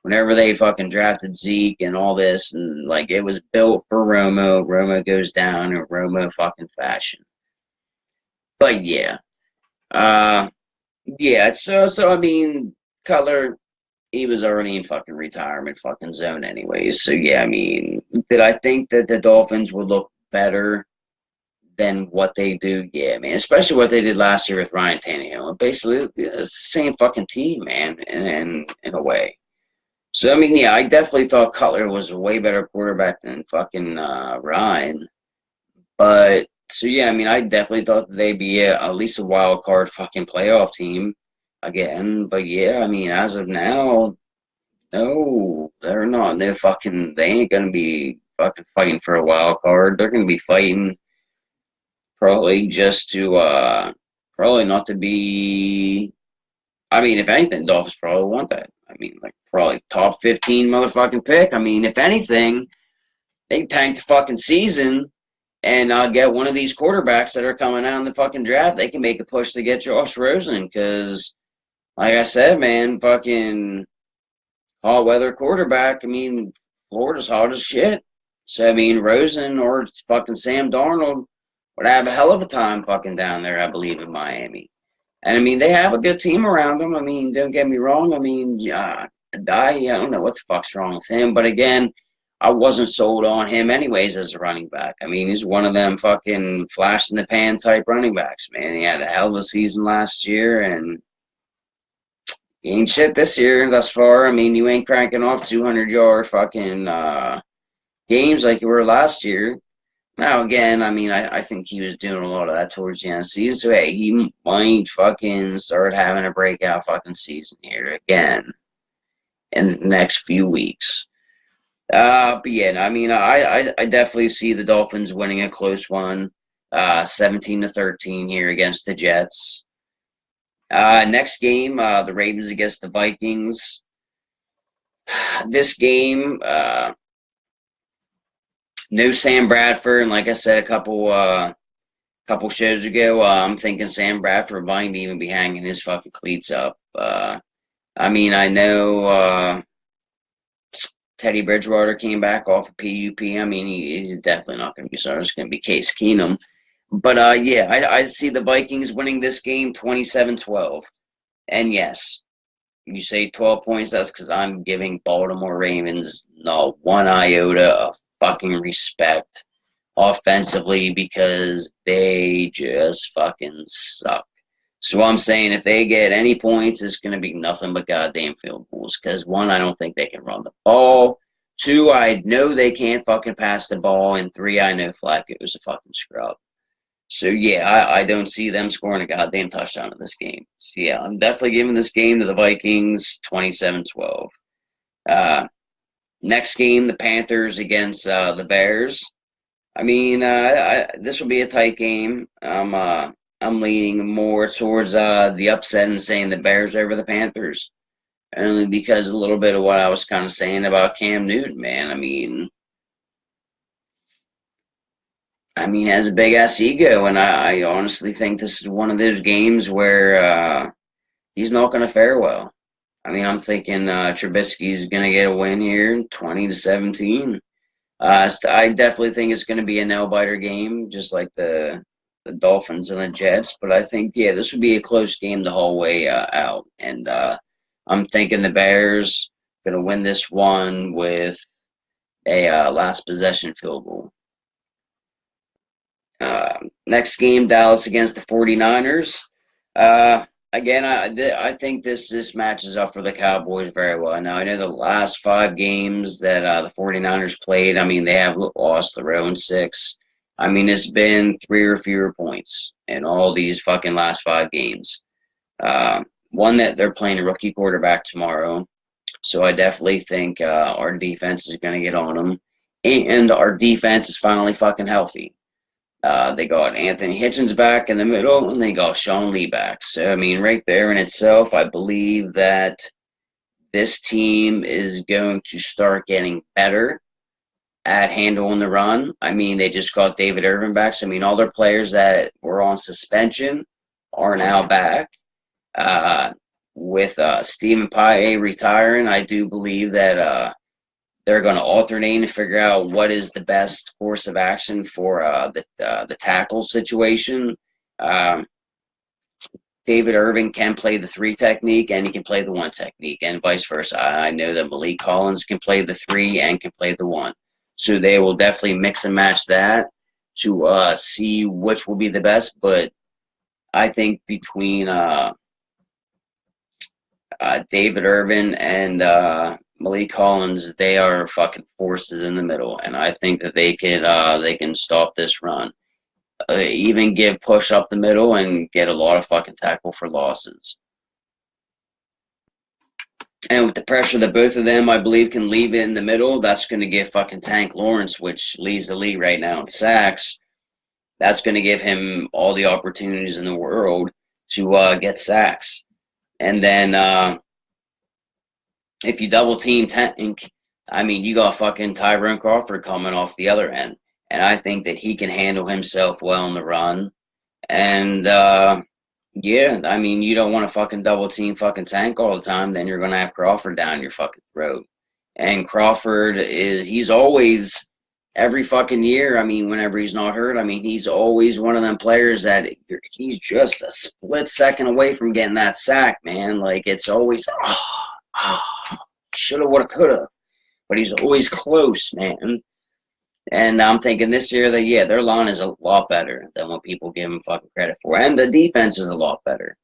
whenever they fucking drafted Zeke and all this, and like it was built for Romo. Romo goes down in Romo fucking fashion. But yeah, yeah. So I mean, Cutler, he was already in fucking retirement fucking zone anyways. So yeah, I mean, did I think that the Dolphins would look better than what they do? Yeah, man. Especially what they did last year with Ryan Tannehill. Basically, it's the same fucking team, man. In a way. So, I mean, yeah, I definitely thought Cutler was a way better quarterback than fucking Ryan. But, so yeah, I mean, I definitely thought that they'd be at least a wild card fucking playoff team again. But yeah, I mean, as of now, no, they're not. They ain't going to be fucking fighting for a wild card. They're going to be fighting probably just to, probably not to be, I mean, if anything, Dolphins probably want that. I mean, like, probably top 15 motherfucking pick. I mean, if anything, they tank the fucking season and get one of these quarterbacks that are coming out in the fucking draft. They can make a push to get Josh Rosen because, like I said, man, fucking hot weather quarterback. I mean, Florida's hot as shit. So, I mean, Rosen or fucking Sam Darnold would have a hell of a time fucking down there, I believe, in Miami. And, I mean, they have a good team around them. I mean, don't get me wrong. I mean, I don't know what the fuck's wrong with him. But, again, I wasn't sold on him anyways as a running back. I mean, he's one of them fucking flash in the pan type running backs, man. He had a hell of a season last year, and he ain't shit this year thus far. I mean, you ain't cranking off 200-yard fucking games like you were last year. Now, again, I mean, I think he was doing a lot of that towards the end of the season. So, hey, he might fucking start having a breakout fucking season here again in the next few weeks. But yeah, I mean, I definitely see the Dolphins winning a close one, 17-13 here against the Jets. Next game, the Ravens against the Vikings. This game, no Sam Bradford, and like I said a couple shows ago, I'm thinking Sam Bradford might even be hanging his fucking cleats up. I mean, I know Teddy Bridgewater came back off of PUP. I mean, he's definitely not going to be starting. It's going to be Case Keenum. But, yeah, I see the Vikings winning this game 27-12. And, yes, you say 12 points, that's because I'm giving Baltimore Ravens not one iota of fucking respect offensively because they just fucking suck. So I'm saying if they get any points, it's going to be nothing but goddamn field goals. Because, one, I don't think they can run the ball. Two, I know they can't fucking pass the ball. And three, I know Flacco's a fucking scrub. So, yeah, I don't see them scoring a goddamn touchdown in this game. So, yeah, I'm definitely giving this game to the Vikings 27-12. Next game, the Panthers against the Bears. I mean, this will be a tight game. I'm leaning more towards the upset and saying the Bears over the Panthers. Only because a little bit of what I was kind of saying about Cam Newton, man. I mean, has a big-ass ego, and I honestly think this is one of those games where he's not going to fare well. I mean, I'm thinking Trubisky's going to get a win here, 20-17. I definitely think it's going to be a nail-biter game, just like the Dolphins and the Jets. But I think, yeah, this would be a close game the whole way out. And I'm thinking the Bears going to win this one with a last possession field goal. Next game, Dallas against the 49ers. Again, I think this matches up for the Cowboys very well. Now, I know the last 5 games that the 49ers played, I mean, they have lost their own 6. I mean, it's been 3 or fewer points in all these fucking last 5 games. One, that they're playing a rookie quarterback tomorrow, so I definitely think our defense is going to get on them. And our defense is finally fucking healthy. They got Anthony Hitchens back in the middle, and they got Sean Lee back. So, I mean, right there in itself, I believe that this team is going to start getting better at handling the run. I mean, they just got David Irvin back. So, I mean, all their players that were on suspension are now back. With Stephen Paye retiring, I do believe that they're going to alternate and figure out what is the best course of action for the tackle situation. David Irvin can play the 3 technique and he can play the 1 technique, and vice versa. I know that Malik Collins can play the 3 and can play the 1. So they will definitely mix and match that to see which will be the best. But I think between David Irvin and Malik Collins, they are fucking forces in the middle, and I think that they can stop this run. Even give push up the middle and get a lot of fucking tackle for losses. And with the pressure that both of them, I believe, can leave in the middle, that's going to give fucking Tank Lawrence, which leads the league right now in sacks, that's going to give him all the opportunities in the world to get sacks. And then if you double team Tank, I mean, you got fucking Tyrone Crawford coming off the other end. And I think that he can handle himself well in the run. And, yeah, I mean, you don't want to fucking double team fucking Tank all the time. Then you're going to have Crawford down your fucking throat. And Crawford he's always, every fucking year, I mean, whenever he's not hurt, I mean, he's always one of them players that he's just a split second away from getting that sack, man. Like, it's always, shoulda, woulda, coulda. but he's always close, man. And I'm thinking this year that, yeah, their line is a lot better than what people give them fucking credit for. And the defense is a lot better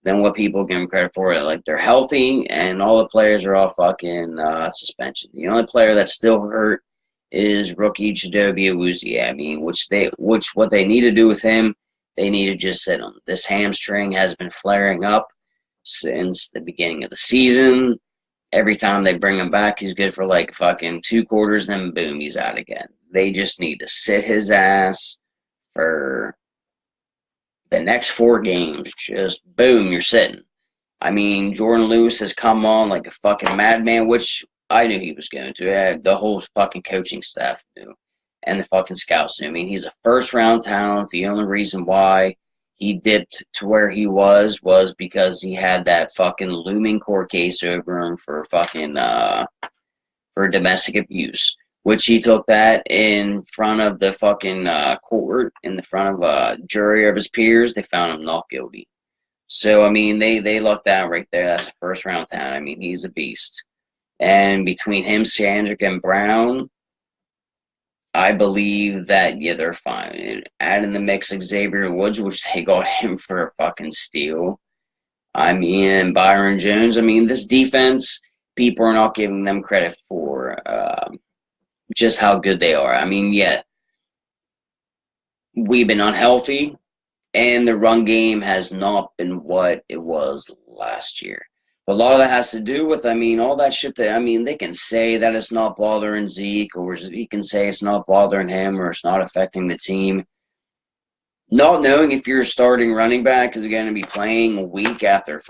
than what people give them credit for. Like, they're healthy, and all the players are all fucking suspension. The only player that's still hurt is rookie Chidobe Awuzie. I mean, what they need to do with him, they need to just sit him. This hamstring has been flaring up since the beginning of the season. Every time they bring him back, he's good for like fucking 2 quarters, then boom, he's out again. They just need to sit his ass for the next 4 games. Just boom, you're sitting. I mean, Jordan Lewis has come on like a fucking madman, which I knew he was going to. The whole fucking coaching staff knew, and the fucking scouts knew. I mean, he's a first-round talent. The only reason why he dipped to where he was because he had that fucking looming court case over him for fucking for domestic abuse, which he took that in front of the fucking court, in the front of a jury of his peers. They found him not guilty. So, I mean, they lucked out right there. That's a first-round talent. I mean, he's a beast. And between him, Sandrick, and Brown, I believe that, yeah, they're fine. And add in the mix Xavier Woods, which they got him for a fucking steal. I mean, and Byron Jones. I mean, this defense, people are not giving them credit for just how good they are. I mean, yeah, we've been unhealthy, and the run game has not been what it was last year. But a lot of that has to do with, I mean, all that shit that, I mean, they can say that it's not bothering Zeke, or he can say it's not bothering him, or it's not affecting the team. Not knowing if your starting running back is going to be playing week after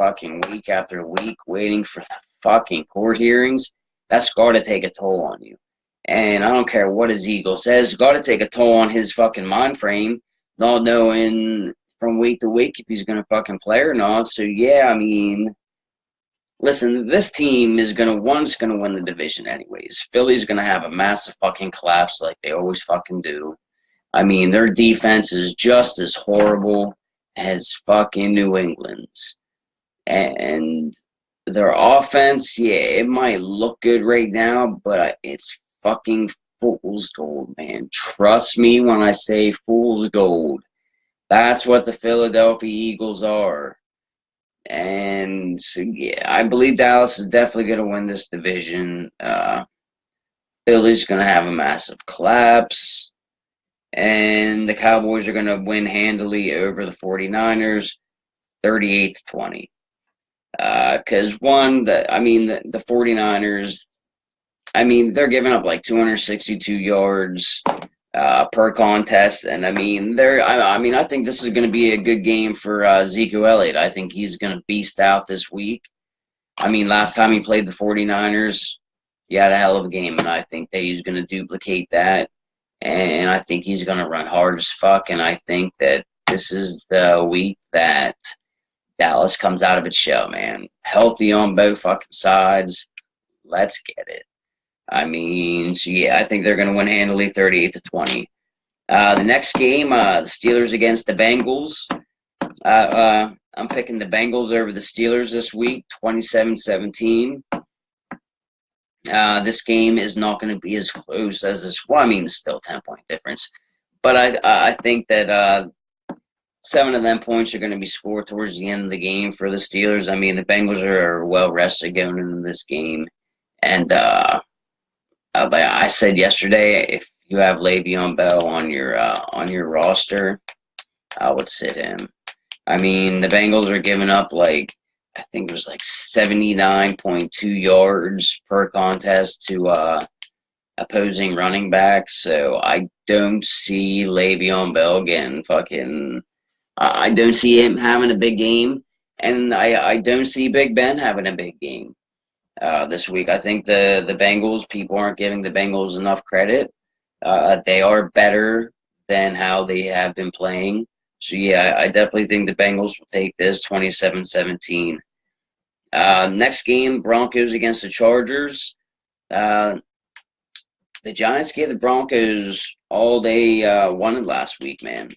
week, waiting for the fucking court hearings, that's got to take a toll on you. And I don't care what his ego says, got to take a toll on his fucking mind frame, not knowing from week to week if he's going to fucking play or not. So, yeah, I mean, listen, this team is going to win the division anyways. Philly's going to have a massive fucking collapse like they always fucking do. I mean, their defense is just as horrible as fucking New England's. And their offense, yeah, it might look good right now, but it's fucking fool's gold, man. Trust me when I say fool's gold. That's what the Philadelphia Eagles are. And so, yeah, I believe Dallas is definitely going to win this division. Philly's going to have a massive collapse. And the Cowboys are going to win handily over the 49ers, 38-20. Because, the 49ers, I mean, they're giving up like 262 yards per contest. And, I think this is going to be a good game for Ezekiel Elliott. I think he's going to beast out this week. I mean, last time he played the 49ers, he had a hell of a game, and I think that he's going to duplicate that. And I think he's going to run hard as fuck, and I think that this is the week that Dallas comes out of its shell, man. Healthy on both fucking sides. Let's get it. I mean, so yeah, I think they're going to win handily 38-20. The next game, the Steelers against the Bengals. I'm picking the Bengals over the Steelers this week, 27-17. This game is not going to be as close as this. Well, I mean, it's still a 10-point difference. But I think that 7 of them points are going to be scored towards the end of the game for the Steelers. I mean, the Bengals are well rested going into this game. And I said yesterday, if you have Le'Veon Bell on your roster, I would sit him. I mean, the Bengals are giving up I think it was 79.2 yards per contest to opposing running backs. So I don't see Le'Veon Bell getting fucking. I don't see him having a big game, and I don't see Big Ben having a big game this week. I think the Bengals, people aren't giving the Bengals enough credit. They are better than how they have been playing. So, yeah, I definitely think the Bengals will take this 27-17. Next game, Broncos against the Chargers. The Giants gave the Broncos all they wanted last week, man.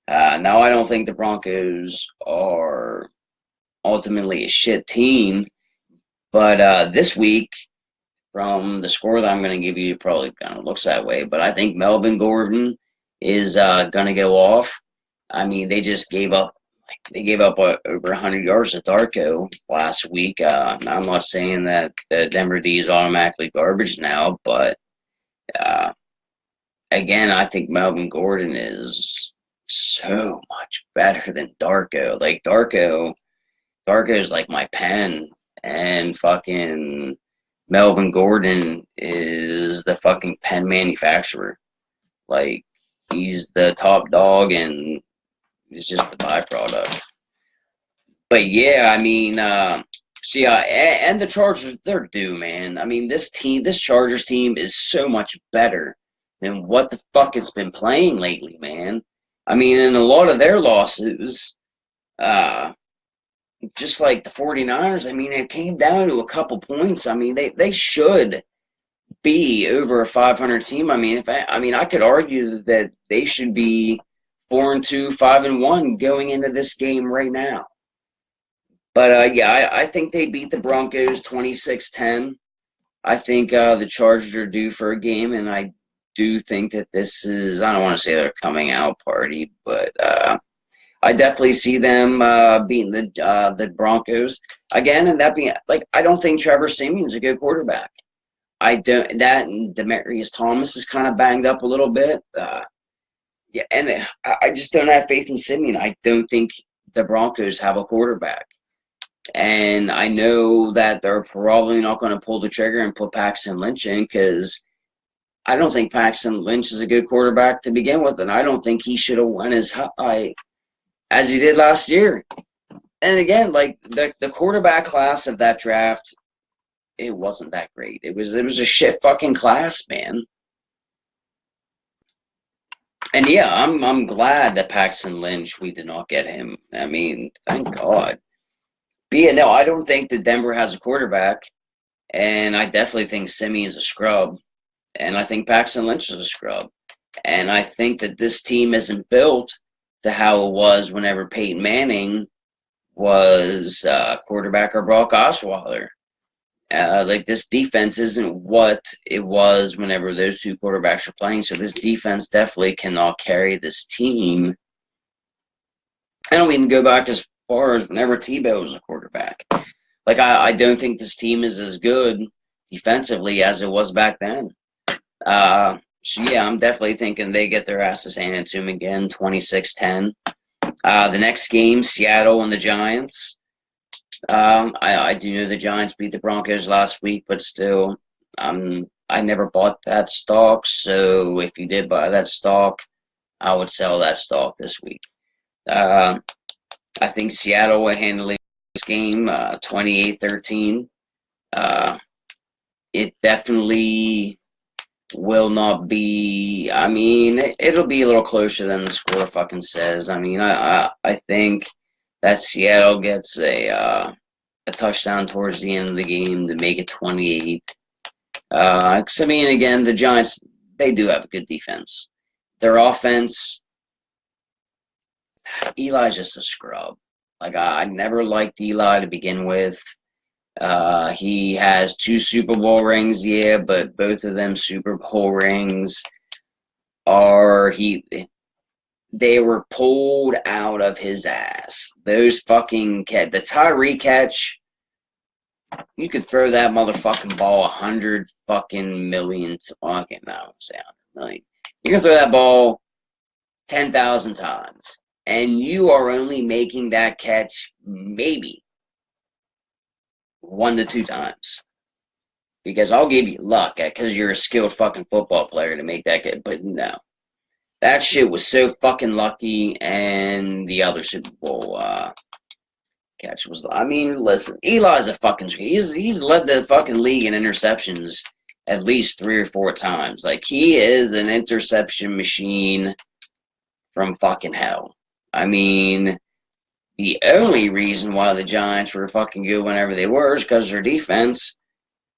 Now, I don't think the Broncos are ultimately a shit team, but this week, from the score that I'm going to give you, it probably kind of looks that way. But I think Melvin Gordon is going to go off. I mean, they just gave up. They gave up over 100 yards to Darko last week. I'm not saying that the Denver D is automatically garbage now, but uh, again, I think Melvin Gordon is so much better than Darko. Like Darko is like my pen, and fucking Melvin Gordon is the fucking pen manufacturer. Like he's the top dog, and it's just the byproduct. But yeah, I mean, and the Chargers, they're due, man. I mean, this Chargers team is so much better than what the fuck it's been playing lately, man. I mean, in a lot of their losses, just like the 49ers, I mean, it came down to a couple points. I mean, they should be over a 500 team. I mean, I could argue that they should be 4-2, 5-1 going into this game right now. But yeah, I think they beat the Broncos 26-10. I think the Chargers are due for a game, and I do think that this is, I don't want to say their coming out party, but I definitely see them beating the Broncos again. And that being, like, I don't think Trevor Siemian's a good quarterback. And Demaryius Thomas is kind of banged up a little bit. Yeah, and I just don't have faith in Siemian. I don't think the Broncos have a quarterback. And I know that they're probably not going to pull the trigger and put Paxton Lynch in, because I don't think Paxton Lynch is a good quarterback to begin with, and I don't think he should have went as high as he did last year. And again, like the quarterback class of that draft, it wasn't that great. It was a shit fucking class, man. And yeah, I'm glad that Paxton Lynch, we did not get him. I mean, thank God. But yeah, no, I don't think that Denver has a quarterback, and I definitely think Simeon is a scrub, and I think Paxton Lynch is a scrub, and I think that this team isn't built to how it was whenever Peyton Manning was quarterback, or Brock Osweiler. Like, this defense isn't what it was whenever those two quarterbacks are playing, so this defense definitely cannot carry this team. I don't even go back as far as whenever Tebow was a quarterback. Like, I don't think this team is as good defensively as it was back then. So yeah, I'm definitely thinking they get their asses handed to them again, 26-10. The next game, Seattle and the Giants. I do know the Giants beat the Broncos last week, but still, I never bought that stock. So if you did buy that stock, I would sell that stock this week. I think Seattle will handle this game 28-13. It definitely will not be, I mean, it'll be a little closer than the score fucking says. I mean, I think that Seattle gets a touchdown towards the end of the game to make it 28. I mean, again, the Giants, they do have a good defense. Their offense, Eli's just a scrub. Like, I never liked Eli to begin with. He has 2 Super Bowl rings, yeah, but both of them Super Bowl rings they were pulled out of his ass. Those fucking the Tyree catch, you could throw that motherfucking ball 100 fucking million. Okay, no, I won't say 100 million. You can throw that ball 10,000 times, and you are only making that catch maybe 1 to 2 times. Because I'll give you luck, because you're a skilled fucking football player to make that catch, but no. That shit was so fucking lucky, and the other Super Bowl catch was, I mean, listen, Eli's a fucking, he's led the fucking league in interceptions at least 3 or 4 times. Like, he is an interception machine from fucking hell. I mean, the only reason why the Giants were fucking good whenever they were is because of their defense.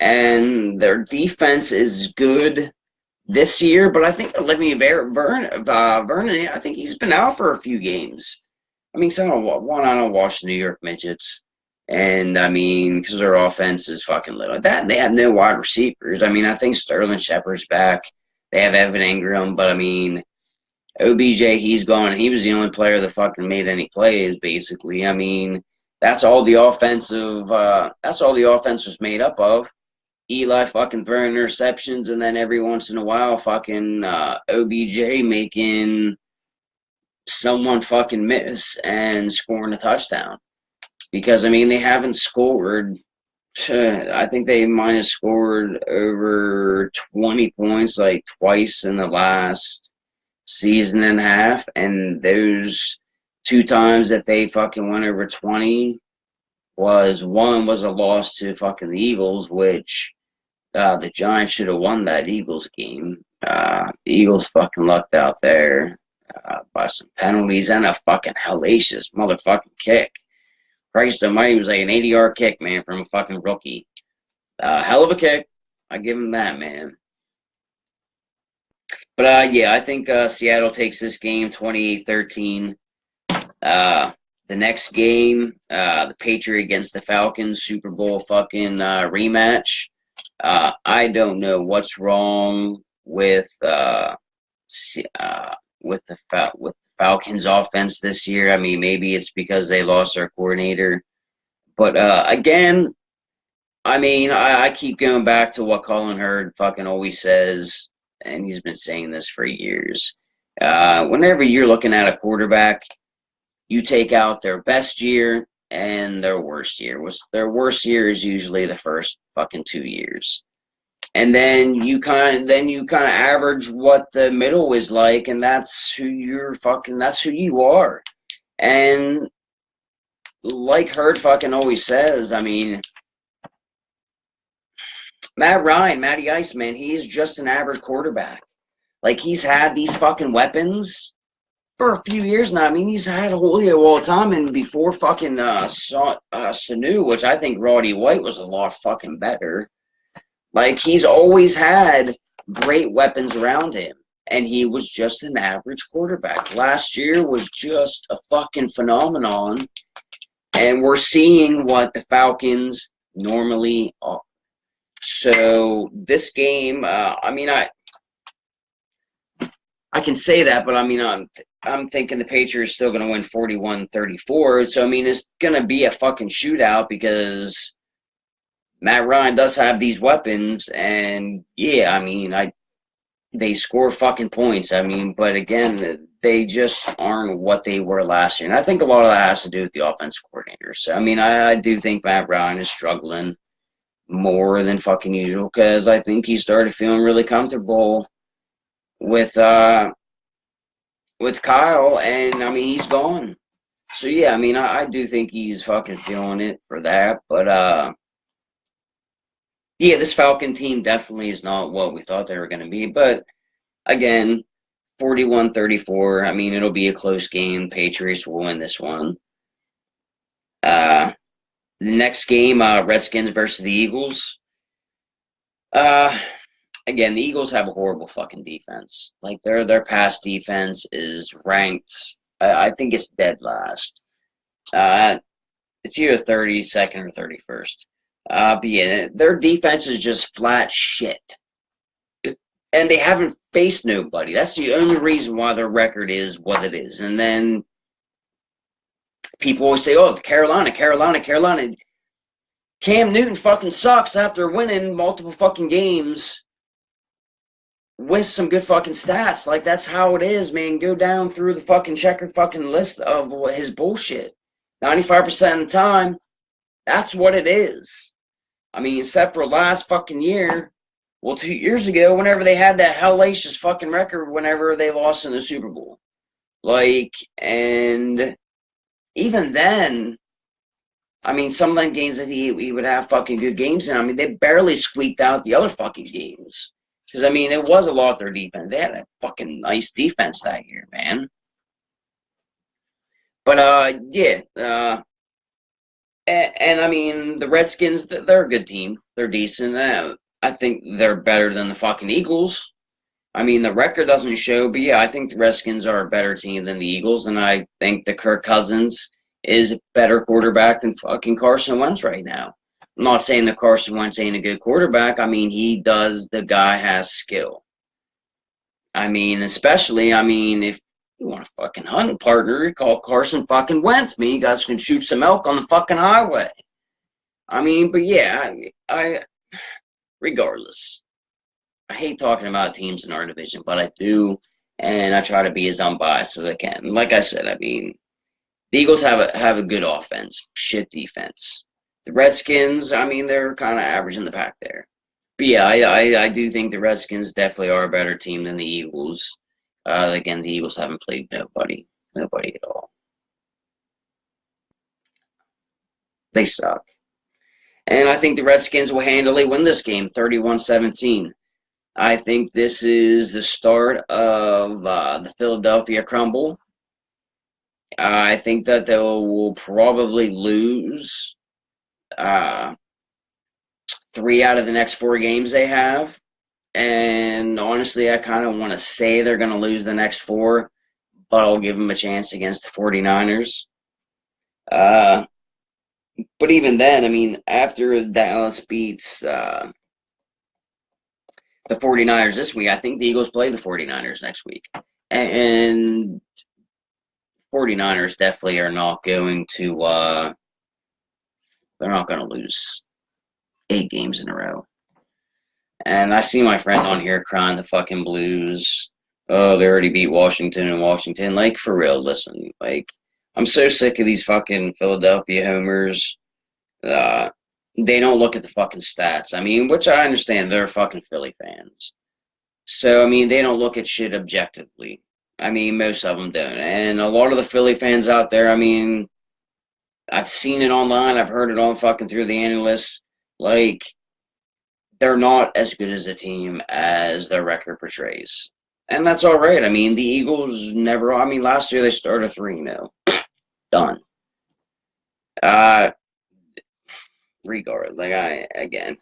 And their defense is good this year, but I think Olivier Vernon, I think he's been out for a few games. I mean, I don't watch New York Midgets. And I mean, because their offense is fucking little. That they have no wide receivers. I mean, I think Sterling Shepard's back. They have Evan Ingram, but I mean, OBJ, he's gone. He was the only player that fucking made any plays, basically. I mean, that's all the offensive. That's all the offense was made up of. Eli fucking throwing interceptions, and then every once in a while, fucking OBJ making someone fucking miss and scoring a touchdown. Because I mean, they haven't scored. I think they might have scored over 20 points like twice in the last season and a half, and those 2 times that they fucking went over 20 one was a loss to fucking the Eagles, which the Giants should have won that Eagles game. The Eagles fucking lucked out there by some penalties and a fucking hellacious motherfucking kick. Christ almighty, was like an 80-yard kick, man, from a fucking rookie. Hell of a kick. I give him that, man. But, yeah, I think Seattle takes this game 28-13. The next game, the Patriots against the Falcons, Super Bowl fucking rematch. I don't know what's wrong with the Falcons offense this year. I mean, maybe it's because they lost their coordinator. But again, I mean, I keep going back to what Colin Hurd fucking always says, and he's been saying this for years. Whenever you're looking at a quarterback, you take out their best year and their worst year. Their worst year is usually the first fucking 2 years. And then you kind of average what the middle is like, and that's who you are. And like Hurd fucking always says, I mean, Matt Ryan, Matty Ice, man, he is just an average quarterback. Like, he's had these fucking weapons for a few years now. I mean, he's had Julio all the time, and before fucking Sanu, which I think Roddy White was a lot fucking better. Like, he's always had great weapons around him, and he was just an average quarterback. Last year was just a fucking phenomenon, and we're seeing what the Falcons normally are. So this game, I mean, I can say that, but I mean, I'm thinking the Patriots are still going to win 41-34. So I mean, it's going to be a fucking shootout because Matt Ryan does have these weapons, and yeah, I mean, they score fucking points. I mean, but again, they just aren't what they were last year, and I think a lot of that has to do with the offense coordinator. So I mean, I do think Matt Ryan is struggling more than fucking usual because I think he started feeling really comfortable with Kyle, and I mean, he's gone. So yeah, I mean, I do think he's fucking feeling it for that, but yeah, this Falcon team definitely is not what we thought they were going to be. But again, 41-34. I mean, it'll be a close game. Patriots will win this one. The next game, Redskins versus the Eagles. Again, the Eagles have a horrible fucking defense. Like, their pass defense is ranked, I think it's dead last. It's either 32nd or 31st. But yeah, their defense is just flat shit. And they haven't faced nobody. That's the only reason why their record is what it is. And then people always say, oh, Carolina. Cam Newton fucking sucks after winning multiple fucking games with some good fucking stats. Like, that's how it is, man. Go down through the fucking checkered fucking list of his bullshit. 95% of the time, that's what it is. I mean, except for last fucking year. Well, 2 years ago, whenever they had that hellacious fucking record, whenever they lost in the Super Bowl. Like, and even then, I mean, some of them games that he would have fucking good games in. I mean, they barely squeaked out the other fucking games. Because, I mean, it was a lot of their defense. They had a fucking nice defense that year, man. But, yeah. And I mean, the Redskins, they're a good team. They're decent. I think they're better than the fucking Eagles. I mean, the record doesn't show, but yeah, I think the Redskins are a better team than the Eagles, and I think the Kirk Cousins, is a better quarterback than fucking Carson Wentz right now. I'm not saying that Carson Wentz ain't a good quarterback. I mean, the guy has skill. I mean, especially, if you want a fucking hunting partner, you call Carson fucking Wentz. You guys can shoot some elk on the fucking highway. But yeah, regardless, I hate talking about teams in our division, but I do, and I try to be as unbiased as I can. Like I said, the Eagles have a good offense, shit defense. The Redskins, they're kind of average in the pack there. But yeah, I do think the Redskins definitely are a better team than the Eagles. Again, the Eagles haven't played nobody at all. They suck. And I think the Redskins will handily win this game, 31-17. I think this is the start of the Philadelphia crumble. I think that they will probably lose 3 out of the next 4 games they have. And honestly, I kind of want to say they're going to lose the next 4, but I'll give them a chance against the 49ers. But even then, after Dallas beats the 49ers this week, I think the Eagles play the 49ers next week. And 49ers definitely are not going to they're not going to lose 8 games in a row. And I see my friend on here crying the fucking Blues. Oh, they already beat Washington and Washington. Like, for real, listen. Like, I'm so sick of these fucking Philadelphia homers. They don't look at the fucking stats. Which I understand. They're fucking Philly fans. So, they don't look at shit objectively. Most of them don't. And a lot of the Philly fans out there, I've seen it online. I've heard it all fucking through the analysts. Like, they're not as good as a team as their record portrays. And that's all right. The Eagles never, last year they started 3-0. Done. Regardless, again,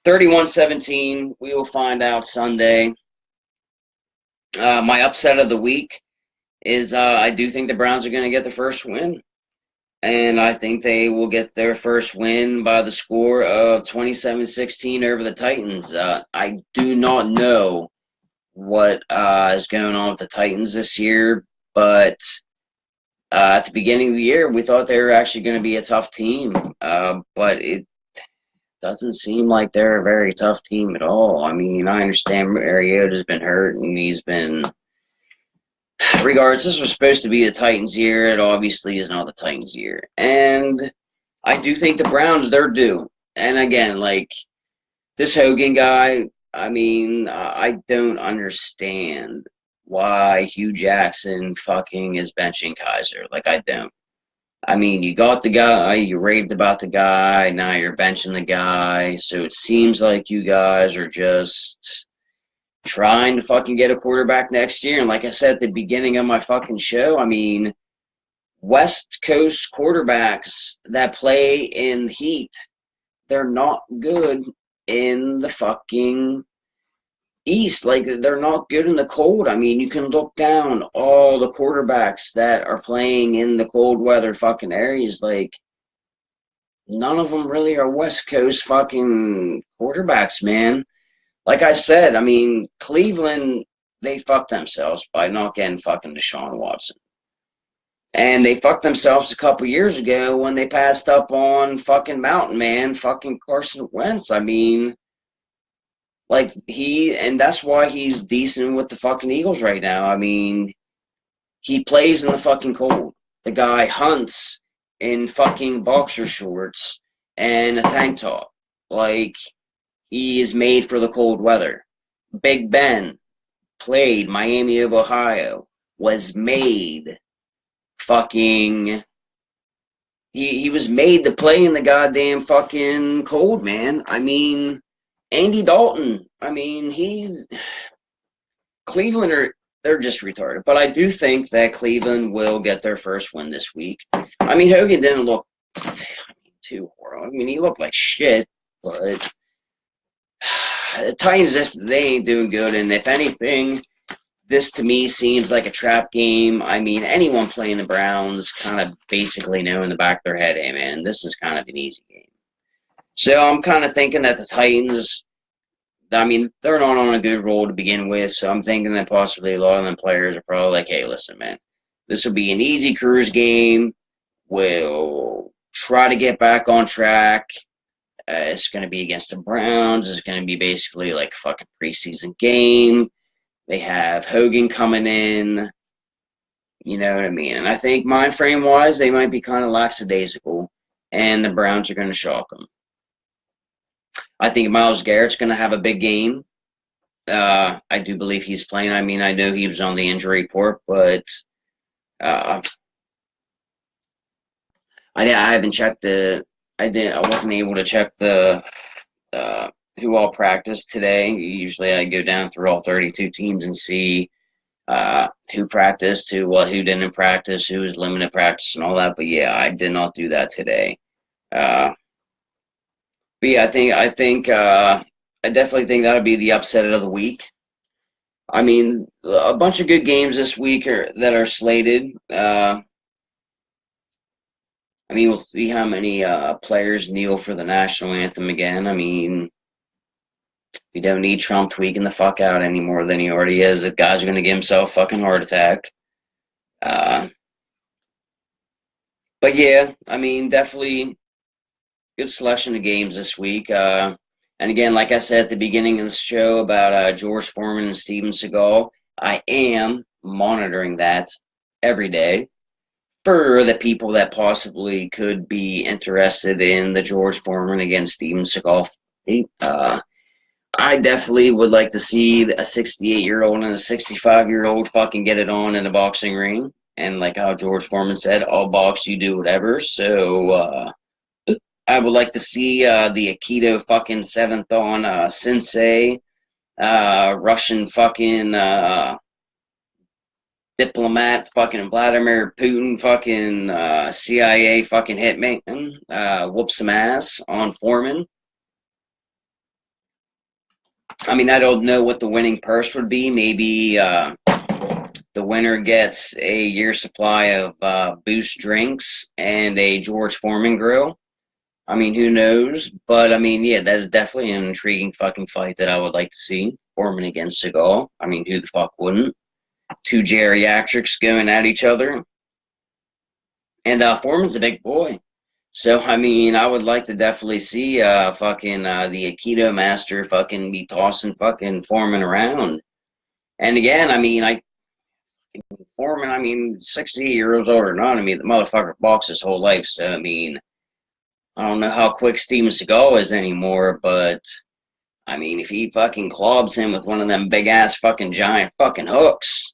31-17, we will find out Sunday. My upset of the week is I do think the Browns are going to get the first win. And I think they will get their first win by the score of 27-16 over the Titans. I do not know what is going on with the Titans this year, but at the beginning of the year, we thought they were actually going to be a tough team. But it doesn't seem like they're a very tough team at all. I understand Mariota's been hurt, and he's been... Regardless, this was supposed to be the Titans' year. It obviously is not the Titans' year. And I do think the Browns, they're due. And again, this Hogan guy, I don't understand why Hugh Jackson fucking is benching Kaiser. I don't. You got the guy, you raved about the guy, now you're benching the guy. So it seems like you guys are just trying to fucking get a quarterback next year. And like I said at the beginning of my fucking show, West Coast quarterbacks that play in the heat, they're not good in the fucking East. They're not good in the cold. You can look down all the quarterbacks that are playing in the cold weather fucking areas. None of them really are West Coast fucking quarterbacks, man. Like I said, Cleveland, they fucked themselves by not getting fucking Deshaun Watson. And they fucked themselves a couple years ago when they passed up on fucking Mountain Man, fucking Carson Wentz. And that's why he's decent with the fucking Eagles right now. He plays in the fucking cold. The guy hunts in fucking boxer shorts and a tank top. He is made for the cold weather. Big Ben played Miami of Ohio, was made fucking... He was made to play in the goddamn fucking cold, man. Andy Dalton, he's... Cleveland they're just retarded. But I do think that Cleveland will get their first win this week. Hogan didn't look too horrible. He looked like shit, but... The Titans, they ain't doing good, and if anything, this to me seems like a trap game. I mean, anyone playing the Browns kind of basically know in the back of their head, hey, man, this is kind of an easy game. So I'm kind of thinking that the Titans, I mean, they're not on a good roll to begin with, so I'm thinking that possibly a lot of them players are probably like, hey, listen, man, this will be an easy cruise game. We'll try to get back on track. It's going to be against the Browns. It's going to be basically like a fucking preseason game. They have Hogan coming in. You know what I mean? And I think mind frame wise, they might be kind of lackadaisical, and the Browns are going to shock them. I think Myles Garrett's going to have a big game. I do believe he's playing. I mean, I know he was on the injury report, but I haven't checked I wasn't able to check the who all practiced today. Usually, I go down through all 32 teams and see who practiced, who didn't practice, who was limited practice, and all that. But yeah, I did not do that today. But yeah, I definitely think that'll be the upset of the week. I mean, a bunch of good games this week that are slated. I mean, we'll see how many players kneel for the national anthem again. I mean, we don't need Trump tweaking the fuck out any more than he already is. The guy's going to give himself a fucking heart attack. But yeah, I mean, definitely good selection of games this week. And again, like I said at the beginning of the show about George Foreman and Steven Seagal, I am monitoring that every day for the people that possibly could be interested in the George Foreman against Steven Seagal. I definitely would like to see a 68-year-old and a 65-year-old fucking get it on in a boxing ring. And like how George Foreman said, I'll box, you do whatever. So I would like to see the Aikido fucking 7th on Sensei, Russian fucking diplomat, fucking Vladimir Putin, fucking CIA fucking hitman, whoop some ass on Foreman. I mean, I don't know what the winning purse would be. Maybe the winner gets a year's supply of Boost drinks and a George Foreman grill. I mean, who knows? But, I mean, yeah, that's definitely an intriguing fucking fight that I would like to see. Foreman against Seagal. I mean, who the fuck wouldn't? Two geriatrics going at each other. And Foreman's a big boy. So, I mean, I would like to definitely see fucking the Aikido master fucking be tossing fucking Foreman around. And again, I mean, Foreman, I mean, 60 years old or not, I mean, the motherfucker boxed his whole life. So, I mean, I don't know how quick Steven Seagal is anymore, but, I mean, if he fucking clobs him with one of them big-ass fucking giant fucking hooks,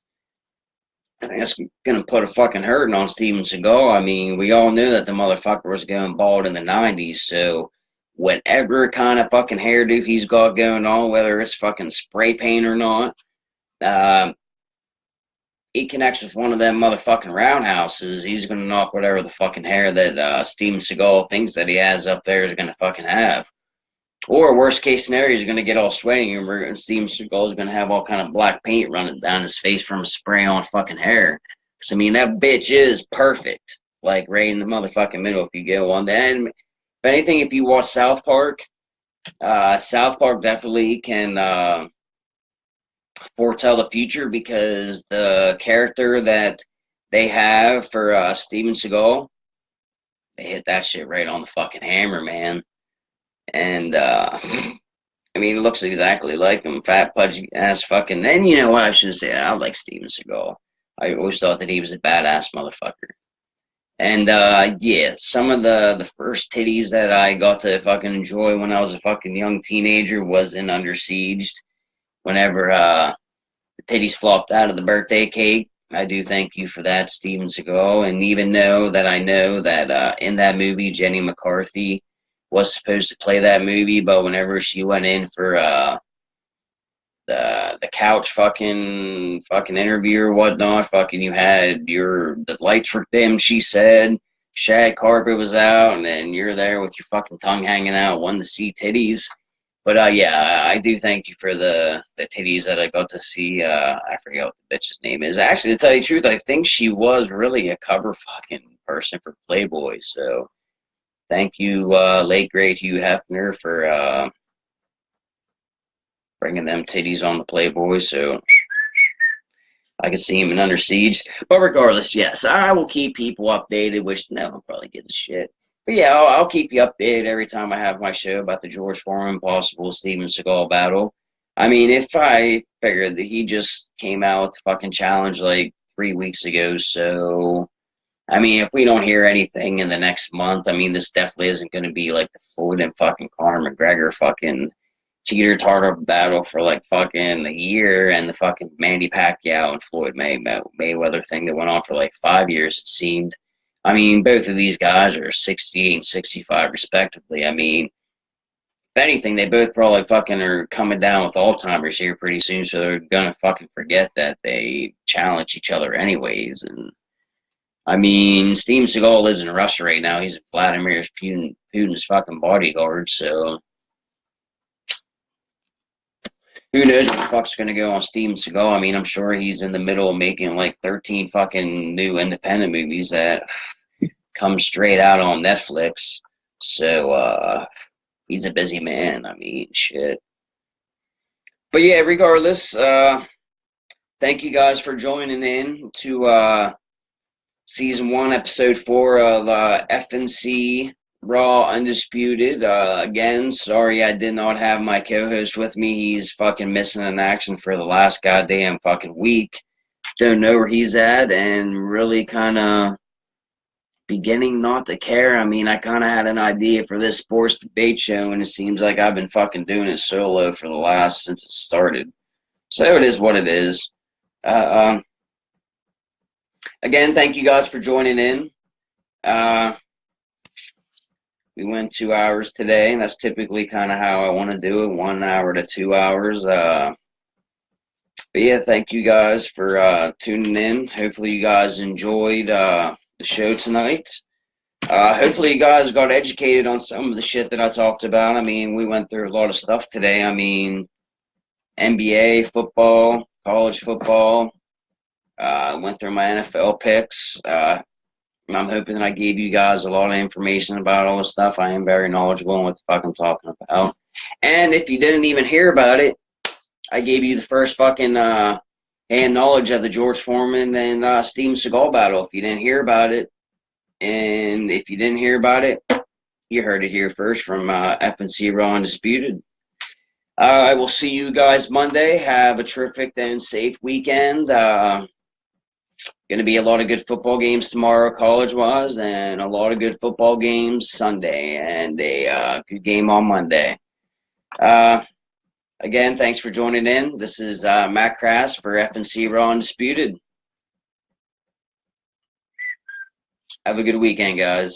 I think that's going to put a fucking hurting on Steven Seagal. I mean, we all knew that the motherfucker was going bald in the 90s, so whatever kind of fucking hairdo he's got going on, whether it's fucking spray paint or not, he connects with one of them motherfucking roundhouses, he's going to knock whatever the fucking hair that Steven Seagal thinks that he has up there is going to fucking have. Or worst case scenario, he's going to get all sweaty and Steven Seagal is going to have all kind of black paint running down his face from spray on fucking hair. Because, I mean, that bitch is perfect. Like, right in the motherfucking middle if you go on. Then, if anything, if you watch South Park definitely can foretell the future because the character that they have for Steven Seagal, they hit that shit right on the fucking hammer, man. And, I mean, it looks exactly like him. Fat, pudgy ass fucking. Then, you know what? I should say, I like Steven Seagal. I always thought that he was a badass motherfucker. And, yeah, some of the first titties that I got to fucking enjoy when I was a fucking young teenager was in Under Siege. Whenever, the titties flopped out of the birthday cake. I do thank you for that, Steven Seagal. And even though that I know that, in that movie, Jenny McCarthy was supposed to play that movie, but whenever she went in for the couch fucking interview or whatnot, fucking you had the lights were dim, she said, shag carpet was out, and then you're there with your fucking tongue hanging out, wanting to see titties. But yeah, I do thank you for the titties that I got to see. I forget what the bitch's name is. Actually, to tell you the truth, I think she was really a cover fucking person for Playboy. So thank you, late great Hugh Hefner, for bringing them titties on the Playboy. So I could see him in Under Siege. But regardless, yes, I will keep people updated, which no one probably gives a shit. But yeah, I'll keep you updated every time I have my show about the George Foreman possible Steven Seagal battle. I mean, if I figured that he just came out with the fucking challenge like 3 weeks ago, so I mean, if we don't hear anything in the next month, I mean, this definitely isn't going to be like the Floyd and fucking Conor McGregor fucking teeter-totter battle for like fucking a year, and the fucking Manny Pacquiao and Floyd Mayweather thing that went on for like 5 years, it seemed. I mean, both of these guys are 68 and 65 respectively. I mean, if anything, they both probably fucking are coming down with Alzheimer's here pretty soon, so they're gonna fucking forget that they challenge each other anyways. And I mean, Steven Seagal lives in Russia right now. He's Vladimir Putin's fucking bodyguard, so who knows what the fuck's gonna go on Steven Seagal? I mean, I'm sure he's in the middle of making like 13 fucking new independent movies that come straight out on Netflix. So, he's a busy man. I mean, shit. But yeah, regardless, thank you guys for joining in to season 1, episode 4 of FNC Raw Undisputed. Again, sorry I did not have my co-host with me. He's fucking missing in action for the last goddamn fucking week. Don't know where he's at, and really kind of beginning not to care. I mean, I kind of had an idea for this sports debate show, and it seems like I've been fucking doing it solo for the last since it started. So it is what it is. Again, thank you guys for joining in. We went 2 hours today, and that's typically kind of how I want to do it, 1 hour to 2 hours. But yeah, thank you guys for tuning in. Hopefully you guys enjoyed the show tonight. Hopefully you guys got educated on some of the shit that I talked about. I mean, we went through a lot of stuff today. I mean, NBA, football, college football. Went through my NFL picks. I'm hoping that I gave you guys a lot of information about all this stuff. I am very knowledgeable on what the fuck I'm talking about. And if you didn't even hear about it, I gave you the first fucking hand knowledge of the George Foreman and Steven Seagal battle. If you didn't hear about it, and if you didn't hear about it, you heard it here first from FNC Raw Undisputed. I will see you guys Monday. Have a terrific and safe weekend. Going to be a lot of good football games tomorrow, college-wise, and a lot of good football games Sunday, and a good game on Monday. Again, thanks for joining in. This is Matt Crass for FNC Raw Undisputed. Have a good weekend, guys.